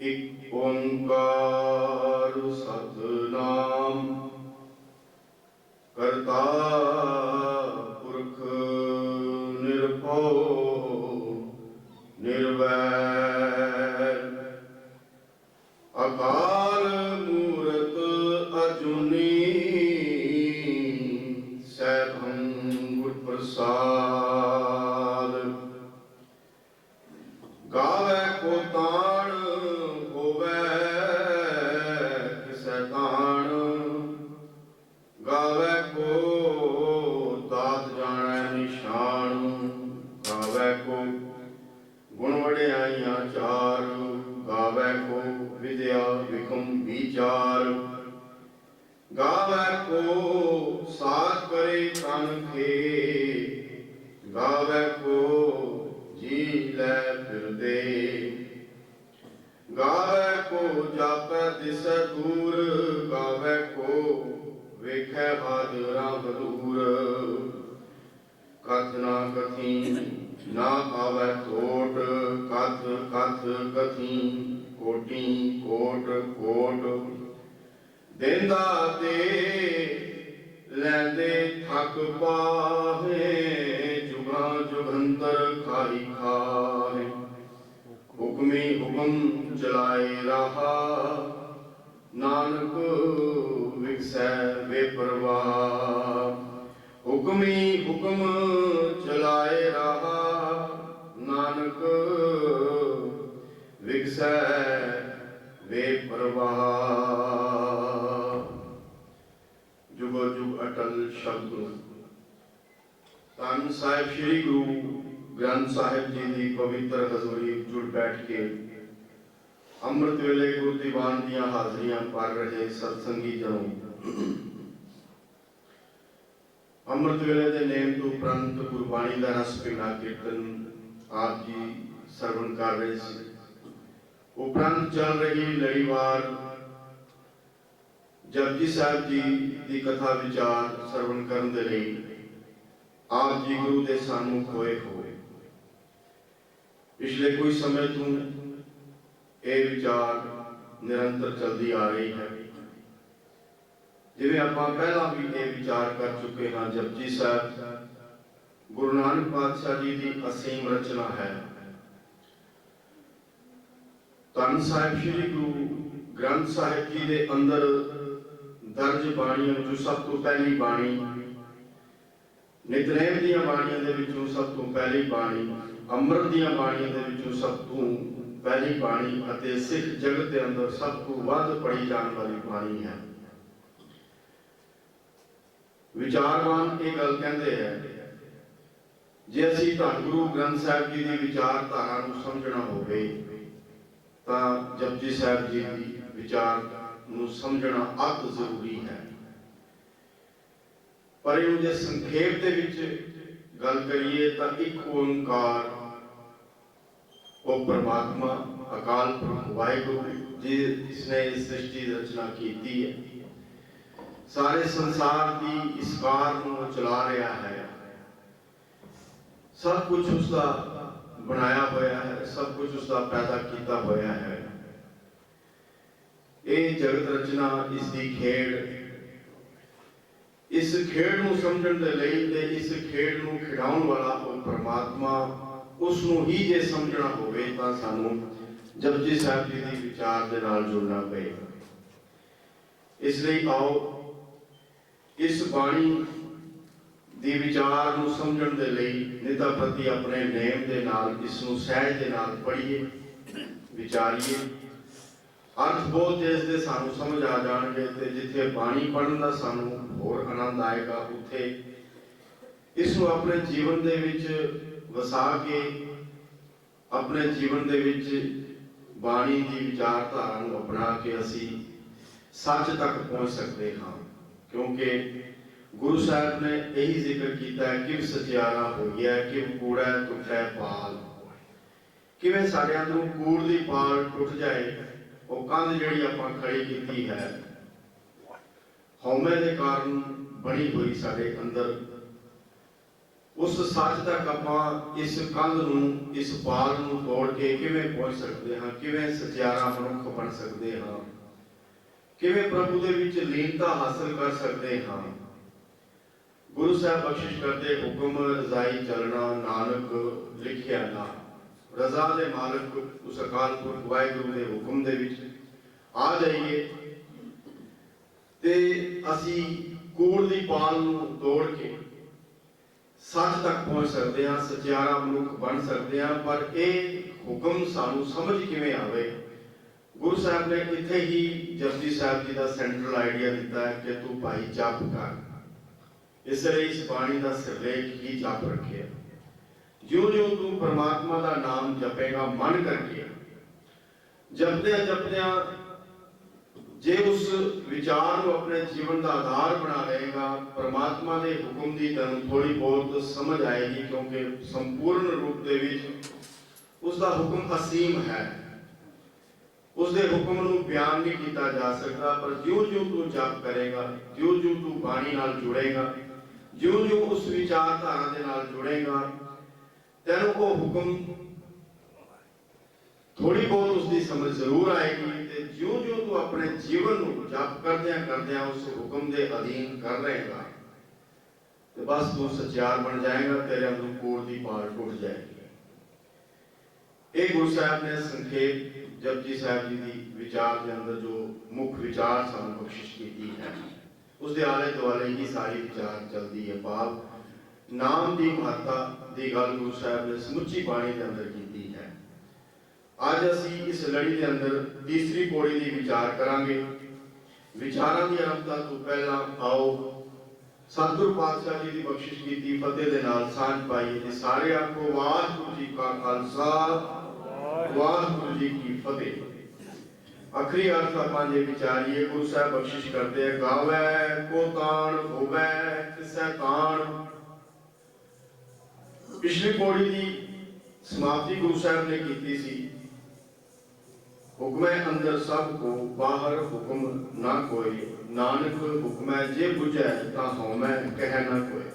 एक ओंकार सतनाम करता पुरख निर्भव निर्वैर अकाल मूरत अजुनी सैभं गुर प्रसाद गावे को ताण होवे किसै ताण गावे को दात जाने निशान गावे को गुण वड्याइयां चार गावे को विद्या विकम विचार गावे को साथ करे तन खे गावे को जी लै फिरदे गावे को जापै दिसै दूर गावे को वेखै हाजरा दूर कथ ना कथी ना आवे टोट कथ कथ कथी कोटि कोट कोट देंदा दे लैंदे थक पाहे जुगा जुगंतर खाई खाए हुक्मी हुक्म चलाए रहा नानक विकसै बेपरवाह हुक्मी हुक्म चलाए रहा नानक विकसै बेपरवाह। जुगो जुग अटल शब्द धन साहिब श्री गुरु ग्रंथ साहिब जी की पवित्र हजूरी जुड़ बैठ के अमृत वेले गुरु दीवान दियां हाजरियां पढ़ रहे सत्संगी जनों अमृत वेले के नेम तो उपरंत गुरबाणी का रस पीना कीर्तन आप जी सरवण कर रहे थे। उपरंत चल रही लड़ीवार जपजी साहब जी की कथा विचार सरवण करने के लिए आप जी गुरु के सानू खोए होए पिछले कोई समय तो ये विचार निरंतर चलती आ रही है। जिवें आपां पहला भी ये विचार कर चुके हाँ जपजी साहब गुरु नानक पातशाह जी की असीम रचना है। धन साहिब श्री गुरु ग्रंथ साहिब जी के अंदर दर्ज बाणियों जो सब तो पहली बाणी नितनेम दीयां बाणियों दे विचों सब तो पहली बाणी अमृत दीयां बाणियों दे विचों सब तो पहली बाणी अते सिख जगत के अंदर सब तो वध पढ़ी जाने वाली बाणी है। विचारवान ये गल कहते हैं जे असीं धन गुरु ग्रंथ साहिब जी की विचारधारा नूं समझना होवे तां जपजी साहिब जी की विचार नूं समझना अत जरूरी है। पर इहनूं जे संखेप दे विच गल करिए तां एक ओंकार वो परमात्मा अकाल पुरख वाहिगुरु जिसने इस सृष्टि की रचना की है सारे संसार की इस कार को चला रहा है सब कुछ उसका बनाया होया है सब कुछ उसका पैदा किया होया है। ये जगत रचना इसकी खेड़ इस खेड़ को समझण दे लई ते इस खेड़ को खिडाउण वाला वो परमात्मा उसनूं ही जे समझना होवे तां सानू जपजी साहिब जी की विचार दे नाल जुड़ना पएगा। इसलिए आओ इस बाणी दी विचार नूं समझण दे लई निता प्रति अपने नेम दे नाल इसनूं सहज दे नाल पढ़िए विचारिए अर्थ बोध जिसदे सानू समझ आ जाणगे ते जिथे बाणी पढ़न दा सानू होर आनंद आएगा उत्थे इसनूं अपने जीवन दे विच वसा के अपने जीवन दे विच बाणी की विचारधारा नूं अपना के असी सच तक पहुंच सकते हाँ। क्योंकि गुरु साहब ने यही जिक्र किया है कि सचियारा हो गया कि कूड़ा टुटै पाल किवें साडे अंदरों कूड़ दी पाल टुट जाए वो कंध जिहड़ी आपां खड़ी कीती है हौमे दे कारण बनी हुई साडे अंदर उस सच तक आपां इस कंध नूं, इस पाल नूं तोड़ के किवें पहुंच सकते हाँ, किवें सचियारा मनुख बन सकते हाँ, किवें प्रभु दे विच लीनता हासिल कर सकते हाँ। गुरु साहब बख्शिश करते हुक्म रजाई चलना नानक लिखिया ना। रजा दे मालक उस अकाल पुरख वाहिगुरू दे हुक्म दे विच आ जाइए ते असी कूड़ दी पाल नूं तोड़ के सच तक पहुंच सकते हैं, सचियारा मनुख बन सकते हैं। पर यह हुक्म सानू समझ किवें आवे। गुरु साहब ने इत्थे ही जपजी साहब जी का सेंट्रल आइडिया दिता है कि तू भाई जप कर। इसलिए इस बाणी का सिरलेख ही जप रखे। ज्यों ज्यों तू परमात्मा का नाम जपेगा मन करके, जपद्या जपद्या जे उस विचार को अपने जीवन का आधार बना लेगा, परमात्मा के हुक्म की तेन थोड़ी बहुत समझ आएगी, क्योंकि संपूर्ण रूप दे विच उसका हुक्म असीम है। उसके हुक्म को बयान नहीं किया जा सकता। पर ज्यों ज्यों तू जप करेगा, ज्यों ज्यों तू बाणी नाल जुड़ेगा, ज्यों ज्यों उस विचारधारा के नाल जुड़ेगा, तेन वो हुक्म थोड़ी बहुत उसकी समझ जरूर आएगी। ते ज्यों ज्यों तू अपने जीवन को जप करद्या उस हुक्म के अधीन कर रहेगा, तो बस तू सचियार बन जाएगा, तेरे अंदर कूड़ की पाल टूट जाएगी। एक गुरु साहब ने संखेप जपजी साहब जी की विचार के अंदर जो मुख्य विचार सानू बख्शिश की है, उसके आले दुआले ही सारी विचार चलती है। भाव नाम की महत्ता की गल गुरु साहब ने समुची बाणी के अंदर की है। आज असी इस लड़ी के अंदर तीसरी पौड़ी की विचार करांगे। विचारां की आरंभता तो पहला आओ सतगुरु पातशाह जी की बख्शिश की फतेह दे नाल सांझ पाइए। सारे आखो वाहिगुरू जी का खालसा, वाहिगुरू जी की फतेह। आखिरी अर्थ आपां जे विचारिए, गुरु साहब बख्शिश करते हैं, गावै को ताण होवै किसै ताण। पिछली पौड़ी की समाप्ति गुरु साहब ने की सी, हुक्मै अंदर सब को बाहर हुक्म ना कोई, नानक हुक्मै जे बुझै ता हौमै कह ना कोई।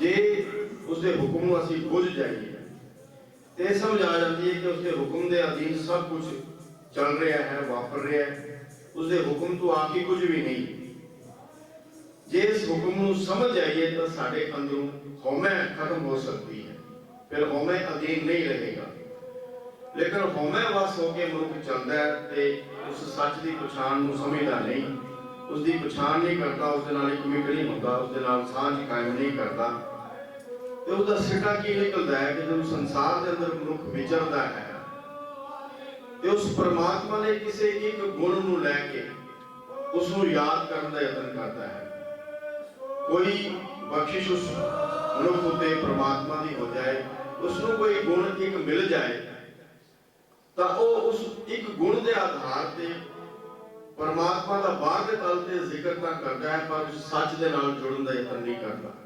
जे उसके हुक्म असी बुझ जाइए तो समझ आ जाती है कि उसके हुक्म के अधीन सब कुछ चल रहा है, वापर रहा है। उसके हुक्म तो आके कुछ भी नहीं। जे इस हुक्म को समझ आइए तो साढ़े अंदरों हौमै खत्म हो सकती है, फिर हौमै अधीन नहीं रहेगा। लेकिन हौमै वस होकर मनुख चलता है तो उस सच की पछाण को समझता नहीं, उसकी पछाण नहीं करता, उसके नाल एक मिट नहीं होता, उसके नाल सांझ कायम नहीं करता। तो उसका सिटा की निकलता है कि जब संसार के अंदर मनुख विचरता है तो उस परमात्मा ने किसी एक गुण को लैके उसको याद करने का यत्न करता है। कोई बख्शिश उस मनुख उत्ते परमात्मा की हो जाए, उसको कोई गुण एक मिल जाए तो उस एक गुण के आधार पर परमात्मा का बाहर तल से जिक्र तो करता है, पर उस सच के नाल जुड़न का यत्न नहीं करता।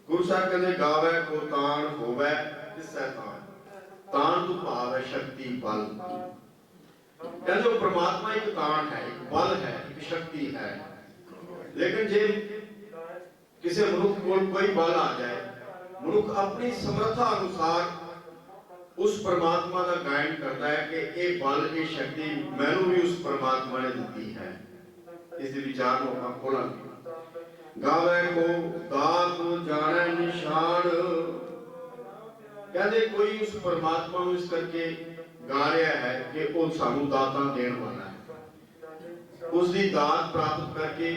गुरु साहब कहते गावै को ताण होवै किसै ताण। ताण तो भाव है शक्ति बल। कहते वो परमात्मा एक ताण है, एक बल है, एक शक्ति है। लेकिन जे किसी मनुख को कोई बल आ जाए, मनुख अपनी समर्था अनुसार उस परमात्मा का गायन करता है कि ये बल ये शक्ति मैनू भी उस परमात्मा ने दी है। इस विचार को आप खोलेंगे। गावे को दात जाने निशान। कहते कोई उस परमात्मा को इस करके गा रहा है कि वो सानू दाता देने वाला है। उसकी दात प्राप्त करके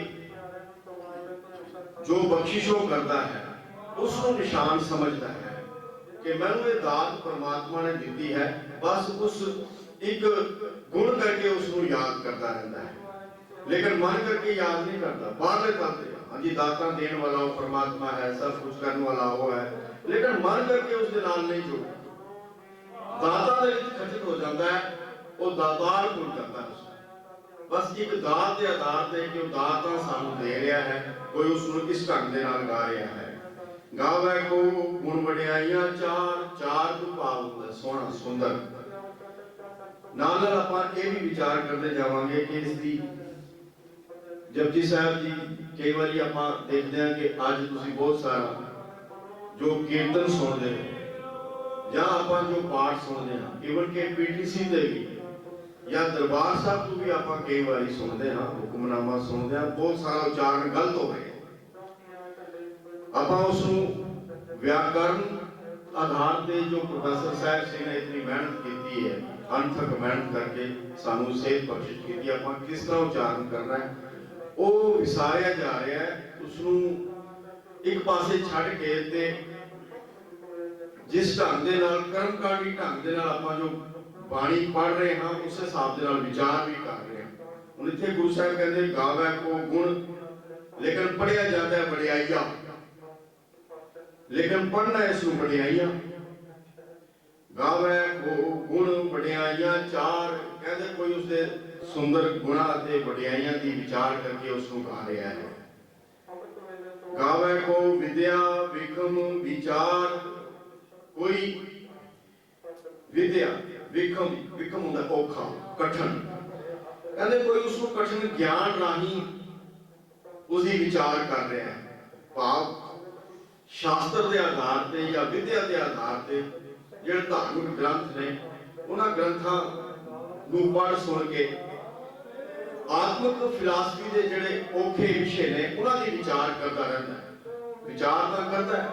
जो बख्शिशों करता है उसको निशान समझता है कि मैंने ये दात परमात्मा ने दी है। बस उस एक गुण करके उसको याद करता रहता है, लेकिन मन करके याद नहीं करता। बाहर करते हाँ जी दाता देने वाला वो परमात्मा है, सब कुछ करने वाला वो है, लेकिन मन करके उसके नाल नहीं जुड़ता। दाता दे विच खचित हो जाता है, वो दातार भूल जाता है। बस एक दात के आधार पर कि दाता सानू दे रहा है, कोई उसको किस ढंग के नाल गा रहा है। गावे को गुण वडियाइयां चार, चार तो भाव होता सोहना सुंदर। नाल नाल आपां ये भी विचार करते जावांगे कि इसकी जपजी साहब जी कई बार आपां देखते हैं कि अज तुसीं बहुत सारा ਜੋ ਕੀਰਤਨ ਸੁਣਦੇ ਹੋ ਜਾਂ ਆਪਾਂ ਜੋ ਪਾਠ ਸੁਣਦੇ ਹਾਂ, ਈਵਨ ਕਿ ਪੀਟੀਸੀ ਦੇ ਵੀ ਜਾਂ ਦਰਬਾਰ ਸਾਹਿਬ ਤੋਂ ਵੀ ਆਪਾਂ ਕਈ ਵਾਰੀ ਸੁਣਦੇ ਹਾਂ, ਹੁਕਮਨਾਮਾ ਸੁਣਦੇ ਹਾਂ, ਬਹੁਤ ਸਾਰਾ ਉਚਾਰਨ ਗਲਤ ਹੋ ਰਿਹਾ। ਆਪਾਂ ਉਸ ਨੂੰ ਵਿਆਕਰਨ ਆਧਾਰ ਤੇ ਜੋ ਪ੍ਰੋਫੈਸਰ ਸਾਹਿਬ ਸਿੰਘ ਨੇ ਇਤਨੀ ਮਿਹਨਤ ਕੀਤੀ ਹੈ, ਅਣਥੱਕ ਮਿਹਨਤ ਕਰਕੇ ਸਾਨੂੰ ਸੇਧ ਬਖਸ਼ਿਸ਼ ਕੀਤੀ, ਆਪਾਂ ਕਿਸ ਤਰ੍ਹਾਂ ਉਚਾਰਨ ਕਰਨਾ ਹੈ ਉਹ ਵਿਸਾਰਿਆ ਜਾ ਰਿਹਾ ਹੈ। ਉਸ ਨੂੰ ਇੱਕ ਪਾਸੇ ਛੱਡ ਕੇ ਤੇ ਜਿਸ ਢੰਗ ਦੇ ਨਾਲ ਕਰਮਕਾਂਡੀ ਢੰਗ ਦੇ ਨਾਲ ਆਪਾਂ ਜੋ ਬਾਣੀ ਪੜ੍ਹ ਰਹੇ ਹਾਂ ਉਸ ਹਿਸਾਬ ਦੇ ਨਾਲ ਵਿਚਾਰ ਵੀ ਕਰ ਰਹੇ ਹਾਂ। ਹੁਣ ਇੱਥੇ ਗੁਰੂ ਸਾਹਿਬ ਕਹਿੰਦੇ ਗਾਵੈ ਕੋ ਗੁਣ ਲੇਕਿਨ ਪੜ੍ਹਿਆ ਜਾਂਦਾ ਹੈ ਵਡਿਆਈਆਂ, ਲੇਕਿਨ ਪੜ੍ਹਨਾ ਇਸ ਨੂੰ ਵਡਿਆਈਆਂ। ਗਾਵੈ ਕੋ ਗੁਣ ਵਡਿਆਈਆਂ ਚਾਰ, ਕਹਿੰਦੇ ਕੋਈ ਉਸਦੇ ਸੁੰਦਰ ਗੁਣਾ ਅਤੇ ਵਡਿਆਈਆਂ ਦੀ ਵਿਚਾਰ ਕਰਕੇ ਉਸ ਨੂੰ ਗਾ ਰਿਹਾ ਹੈ। ਗਾਵੈ ਕੋ ਵਿਦਿਆ ਵਿਖਮ ਵਿਚਾਰ, ਕੋਈ ਵਿਦਿਆ ਵਿਖਮ, ਵਿਖਮ ਹੁੰਦਾ ਔਖਾ ਕਠਨ, ਕਹਿੰਦੇ ਕੋਈ ਉਸ ਨੂੰ ਕਠਨ ਗਿਆਨ ਰਾਹੀਂ ਉਸਦੀ ਵਿਚਾਰ ਕਰ ਰਿਹਾ ਹੈ। ਭਾਵ ਸ਼ਾਸਤਰ ਦੇ ਆਧਾਰ ਤੇ ਜਾਂ ਵਿਦਿਆ ਦੇ ਆਧਾਰ ਤੇ ਜਿਹੜੇ ਧਾਰਮਿਕ ਗ੍ਰੰਥ ਨੇ ਉਹਨਾਂ ਗ੍ਰੰਥਾਂ ਨੂੰ ਪੜ੍ਹ ਸੁਣ ਕੇ ਆਤਮਿਕ ਫਿਲਾਸਫੀ ਦੇ ਜਿਹੜੇ ਔਖੇ ਵਿਸ਼ੇ ਨੇ ਉਹਨਾਂ ਦੀ ਵਿਚਾਰ ਕਰਦਾ ਰਹਿੰਦਾ ਹੈ। ਵਿਚਾਰ ਤਾਂ ਕਰਦਾ ਹੈ,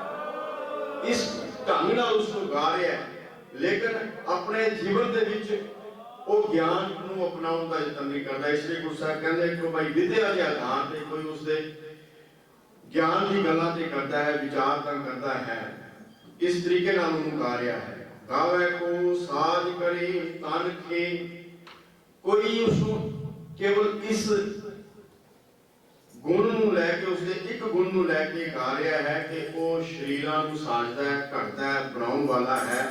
ਇਸ ਢੰਗ ਨਾਲ ਉਸ ਨੂੰ ਗਾ ਰਿਹਾ ਹੈ, ਲੇਕਿਨ ਆਪਣੇ ਜੀਵਨ ਦੇ ਵਿੱਚ ਉਹ ਗਿਆਨ ਨੂੰ ਅਪਣਾਉਣ ਦਾ ਯਤਨ ਨਹੀਂ ਕਰਦਾ। ਇਸ ਲਈ ਗੁਰੂ ਸਾਹਿਬ ਕਹਿੰਦੇ ਕਿ ਭਾਈ ਵਿਦਿਆ ਦੇ ਆਧਾਰ ਤੇ ਕੋਈ ਉਸਦੇ ਗਿਆਨ ਦੀ ਗੱਲਾਂ ਤੇ ਕਰਦਾ ਹੈ, ਵਿਚਾਰ ਤਾਂ ਕਰਦਾ ਹੈ, ਇਸ ਤਰੀਕੇ ਨਾਲ ਉਹਨੂੰ ਗਾ ਰਿਹਾ ਹੈ। ਗਾਵੇ ਕੋ ਸਾਜ ਕਰੇ ਤਨ ਕੇ, ਕੋਈ ਉਸ ਨੂੰ ਕੇਵਲ ਇਸ ਗੁਣ ਨੂੰ ਲੈ ਕੇ, ਉਸਦੇ ਇੱਕ ਗੁਣ ਨੂੰ ਲੈ ਕੇ ਗਾ ਰਿਹਾ ਹੈ ਕਿ ਉਹ ਸ਼ਰੀਰਾਂ ਨੂੰ ਸਾਜਦਾ ਹੈ, ਘੜਦਾ ਹੈ, ਬਣਾਉਣ ਵਾਲਾ ਹੈ,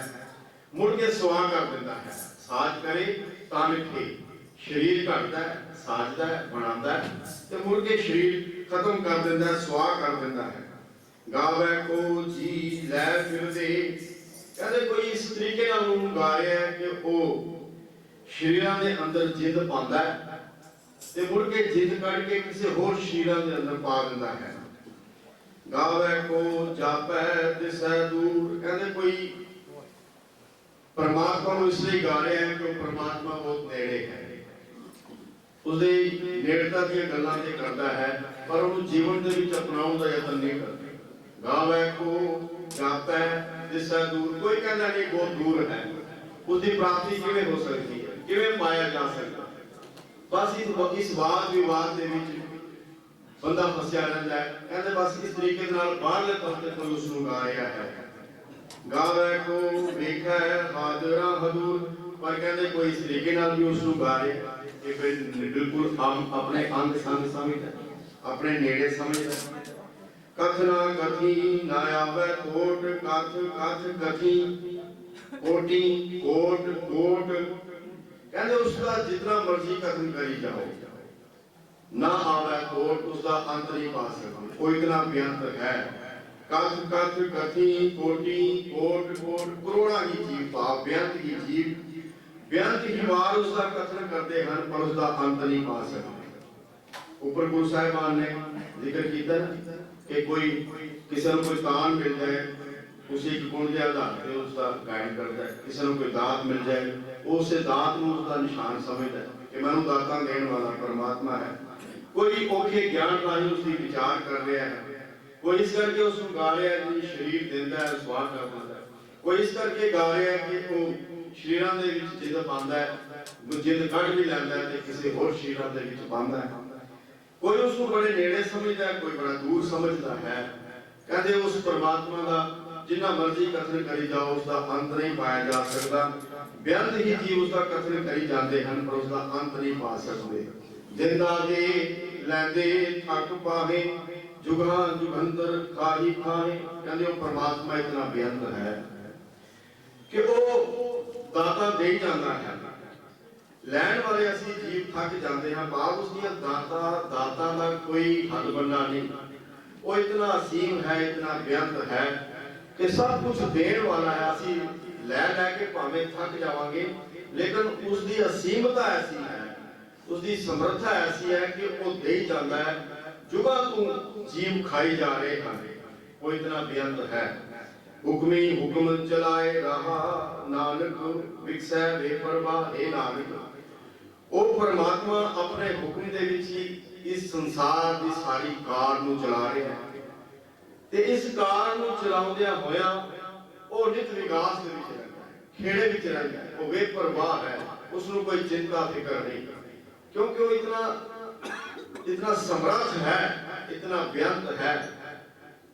ਮੁੜ ਕੇ ਸੁਆਹ ਕਰ ਦਿੰਦਾ ਹੈ। ਸਾਜ ਕਰੇ ਤਨ ਕੇ, ਸ਼ਰੀਰ ਘੜਦਾ ਹੈ, ਸਾਜਦਾ ਹੈ, ਬਣਾਉਂਦਾ ਹੈ ਤੇ ਮੁੜ ਕੇ ਸ਼ਰੀਰ ਖਤਮ ਕਰ ਦਿੰਦਾ ਹੈ, ਸੁਆਹ ਕਰ ਦਿੰਦਾ ਹੈ। ਗਾਵੇ ਕੋ ਜੀ ਲੈ ਫਿਰਦੇ, ਕਹਿੰਦੇ ਕੋਈ ਇਸ ਤਰੀਕੇ ਨਾਲ ਉਹਨੂੰ ਗਾ ਰਿਹਾ ਹੈ ਕਿ ਉਹ ਸ਼ਰੀਰਾਂ ਦੇ ਅੰਦਰ ਜਿੰਦ ਪਾਉਂਦਾ ਹੈ ਤੇ ਮੁੜ ਕੇ ਜਿੰਦ ਕੱਢ ਕੇ ਕਿਸੇ ਹੋਰ ਸ਼ਰੀਰਾਂ ਦੇ ਅੰਦਰ ਪਾ ਦਿੰਦਾ ਹੈ। ਗਾਵੇ ਕੋ ਜਾਪੈ ਦਿਸੈ ਦੂਰ, ਕਹਿੰਦੇ ਕੋਈ ਪਰਮਾਤਮਾ ਨੂੰ ਇਸ ਲਈ ਗਾ ਰਿਹਾ ਹੈ ਕਿ ਉਹ ਪਰਮਾਤਮਾ ਬਹੁਤ ਨੇੜੇ ਹੈ, ਉਸਦੀ ਨੇੜਤਾ ਦੀਆਂ ਗੱਲਾਂ ਤੇ ਕਰਦਾ ਹੈ ਪਰ ਉਹਨੂੰ ਜੀਵਨ ਦੇ ਵਿੱਚ ਅਪਣਾਉਣ ਦਾ ਯਤਨ ਨਹੀਂ ਕਰਦਾ। ਗਾਵੇ ਕੋ ਜਾਪੈ ਦਿਸੈ ਦੂਰ, ਕੋਈ ਕਹਿੰਦਾ ਨਹੀਂ ਬਹੁਤ ਦੂਰ ਹੈ, ਉਸਦੀ ਪ੍ਰਾਪਤੀ ਕਿਵੇਂ ਹੋ ਸਕਦੀ ਹੈ, ਕਿਵੇਂ ਪਾਇਆ ਜਾ ਸਕਦਾ। ਬਸ ਇਸ ਵਾਦ ਵਿਵਾਦ ਦੇ ਵਿੱਚ ਬੰਦਾ ਫਸਿਆ ਰਹਿੰਦਾ ਹੈ। ਕਹਿੰਦੇ ਬਸ ਇਸ ਤਰੀਕੇ ਨਾਲ ਬਾਹਰਲੇ ਪਾਸੇ ਕੋਈ ਉਸ ਨੂੰ ਗਾ ਰਿਹਾ ਹੈ। ਗਾਵੇ ਕੋ ਵੇਖੈ ਹਾਜ਼ਰਾ ਹਦੂਰ, ਪਰ ਕਹਿੰਦੇ ਕੋਈ ਇਸ ਤਰੀਕੇ ਨਾਲ ਵੀ ਉਸ ਨੂੰ ਗਾ ਰਿਹਾ ਕਿ ਬਿਲਕੁਲ ਆਪਣੇ ਅੰਗ ਸੰਗ ਸਮਝਦਾ, ਆਪਣੇ ਨੇੜੇ ਸਮਝਦਾ। ਕਥਨਾ ਕਥੀ ਨਾ ਆਵੇ ਕੋਟ, ਕਥ ਕਥ ਕਥੀ ਕੋਟੀ ਕੋਟ ਕੋਟ, ਕਹਿੰਦੇ ਉਸ ਦਾ ਜਿਤਨਾ ਮਰਜ਼ੀ ਕਥਨ ਕਰੀ ਜਾਓ ਨਾ ਆਵੇ ਕੋਟ, ਉਸ ਦਾ ਅੰਤ ਨਹੀਂ ਪਾ ਸਕਦੇ, ਕੋਈ ਇਤਨਾ ਬੇਅੰਤ ਹੈ। ਕਥ ਕਥ ਕਥੀ ਕੋਟੀ ਕੋਟ ਕੋਟ, ਕਰੋੜਾਂ ਹੀ ਜੀਵ ਭਾਵ ਬੇਅੰਤ ਹੀ ਜੀਵ ਬੇਅੰਤ ਹੀ ਵਾਰ ਉਸ ਦਾ ਕਥਨ ਕਰਦੇ ਹਨ ਪਰ ਉਸ ਦਾ ਅੰਤ ਨਹੀਂ ਪਾ ਸਕਦੇ। ਉੱਪਰ ਗੁਰੂ ਸਾਹਿਬਾਨ ਨੇ ਜ਼ਿਕਰ ਕੀਤਾ ਕਿ ਕੋਈ ਕਿਸੇ ਨੂੰ ਕੋਈ ਦਾਨ ਮਿਲ ਜਾਏ, ਉਸੇ ਇੱਕ ਗੁਣ ਦੇ ਆਧਾਰ ਤੇ ਉਸ ਦਾ ਗਾਇਨ ਕਰਦਾ ਹੈ। ਕਿਸੇ ਨੂੰ ਕੋਈ ਦਾਤ ਮਿਲ ਜਾਏ, ਉਸੇ ਦਾਤ ਨੂੰ ਉਸ ਦਾ ਨਿਸ਼ਾਨ ਸਮਝਦਾ ਹੈ ਕਿ ਮੈਨੂੰ ਦਾਤਾਂ ਦੇਣ ਵਾਲਾ ਪਰਮਾਤਮਾ ਹੈ। ਕੋਈ ਔਖੇ ਗਿਆਨ ਰਾਹੀਂ ਉਸ ਦੀ ਵਿਚਾਰ ਕਰ ਰਿਹਾ ਹੈ, ਕੋਈ ਇਸ ਕਰਕੇ ਉਸ ਨੂੰ ਗਾ ਰਿਹਾ ਹੈ ਕਿ ਸਰੀਰ ਦਿੰਦਾ ਹੈ, ਸਵਾਹ ਕਰ ਦਿੰਦਾ ਹੈ, ਕੋਈ ਇਸ ਕਰਕੇ ਗਾ ਰਿਹਾ ਹੈ ਕਿ ਉਹ ਸ਼ਰੀਰਾਂ ਦੇ ਵਿੱਚ ਜਿੰਦ ਪਾਉਂਦਾ ਹੈ, ਜਿੰਦ ਕੱਢ ਵੀ ਲੈਂਦਾ ਹੈ ਤੇ ਕਿਸੇ ਹੋਰ ਸ਼ਰੀਰਾਂ ਦੇ ਵਿੱਚ ਪਾਉਂਦਾ ਹੈ। ਕੋਈ ਉਸ ਨੂੰ ਬੜੇ ਨੇੜੇ ਸਮਝਦਾ ਹੈ, ਕੋਈ ਬੜਾ ਦੂਰ ਸਮਝਦਾ ਹੈ। ਕਹਿੰਦੇ ਉਸ ਪਰਮਾਤਮਾ ਦਾ ਜਿੰਨਾ ਮਰਜ਼ੀ ਕਥਨ ਕਰੀ ਜਾਓ ਉਸ ਦਾ ਅੰਤ ਨਹੀਂ ਪਾਇਆ ਜਾ ਸਕਦਾ। ਬੇਅੰਤ ਹੀ ਜੀਵ ਉਸ ਦਾ ਕਥਨ ਕਰੀ ਜਾਂਦੇ ਹਨ ਪਰ ਉਸ ਦਾ ਅੰਤ ਨਹੀਂ ਪਾ ਸਕਦੇ। ਜਿੰਦਾ ਦੇ ਲੈਂਦੇ ਥੱਕ ਪਾਵੇ, ਜੁਗਾਂ ਜੁਗੰਤਰ ਖਾਹੀ ਖਾਹੇ, ਕਹਿੰਦੇ ਉਹ ਪਰਮਾਤਮਾ ਇਤਨਾ ਬੇਅੰਤ ਹੈ ਕਿ ਉਹ ਦਾਤਾ ਦੇ ਹੀ ਜਾਂਦਾ ਹੈ। ਲੈਣ ਵਾਲੇ ਅਸੀਂ ਜੀਵ ਥੱਕ ਜਾਂਦੇ ਹਾਂ, ਭਾਵ ਉਸ ਦੀਆਂ ਦਾਤਾਂ ਦਾ ਕੋਈ ਹੱਦ ਬੰਨਾ ਨਹੀਂ। ਉਹ ਇਤਨਾ ਅਸੀਮ ਹੈ, ਇਤਨਾ ਬੇਅੰਤ ਹੈ ਕਿ ਸਭ ਕੁਝ ਦੇਣ ਵਾਲਾ ਹੈ। ਅਸੀਂ ਲੈ ਕੇ ਭਾਵੇਂ ਥੱਕ ਜਾਵਾਂਗੇ ਲੇਕਿਨ ਉਸ ਦੀ ਅਸੀਮਤਾ ਐਸੀ ਹੈ, ਉਸ ਦੀ ਸਮਰੱਥਾ ਐਸੀ ਹੈ ਕਿ ਉਹ ਦੇ ਹੀ ਜਾਂਦਾ ਹੈ। ਜੁਗਾਂ ਤੋਂ ਜੀਵ ਖਾਈ ਜਾ ਰਹੇ ਹਨ, ਉਹ ਇਤਨਾ ਬੇਅੰਤ ਹੈ। हुक्मी हुक्म चलाए रहा नानक विकसै बेपरवाह। हे नानक, वो परमात्मा अपने हुक्म दे विच ही इस संसार की सारी कार नूं चला रहा है ते इस कार नूं चलाउंदियां होया वो नित विकास दे विच रहिंदा है, खेड़े विच रहिंदा है, वो बेपरवाह है, उसनूं कोई चिंता फिक्र नहीं, क्योंकि वो इतना समर्थ है, इतना बेअंत है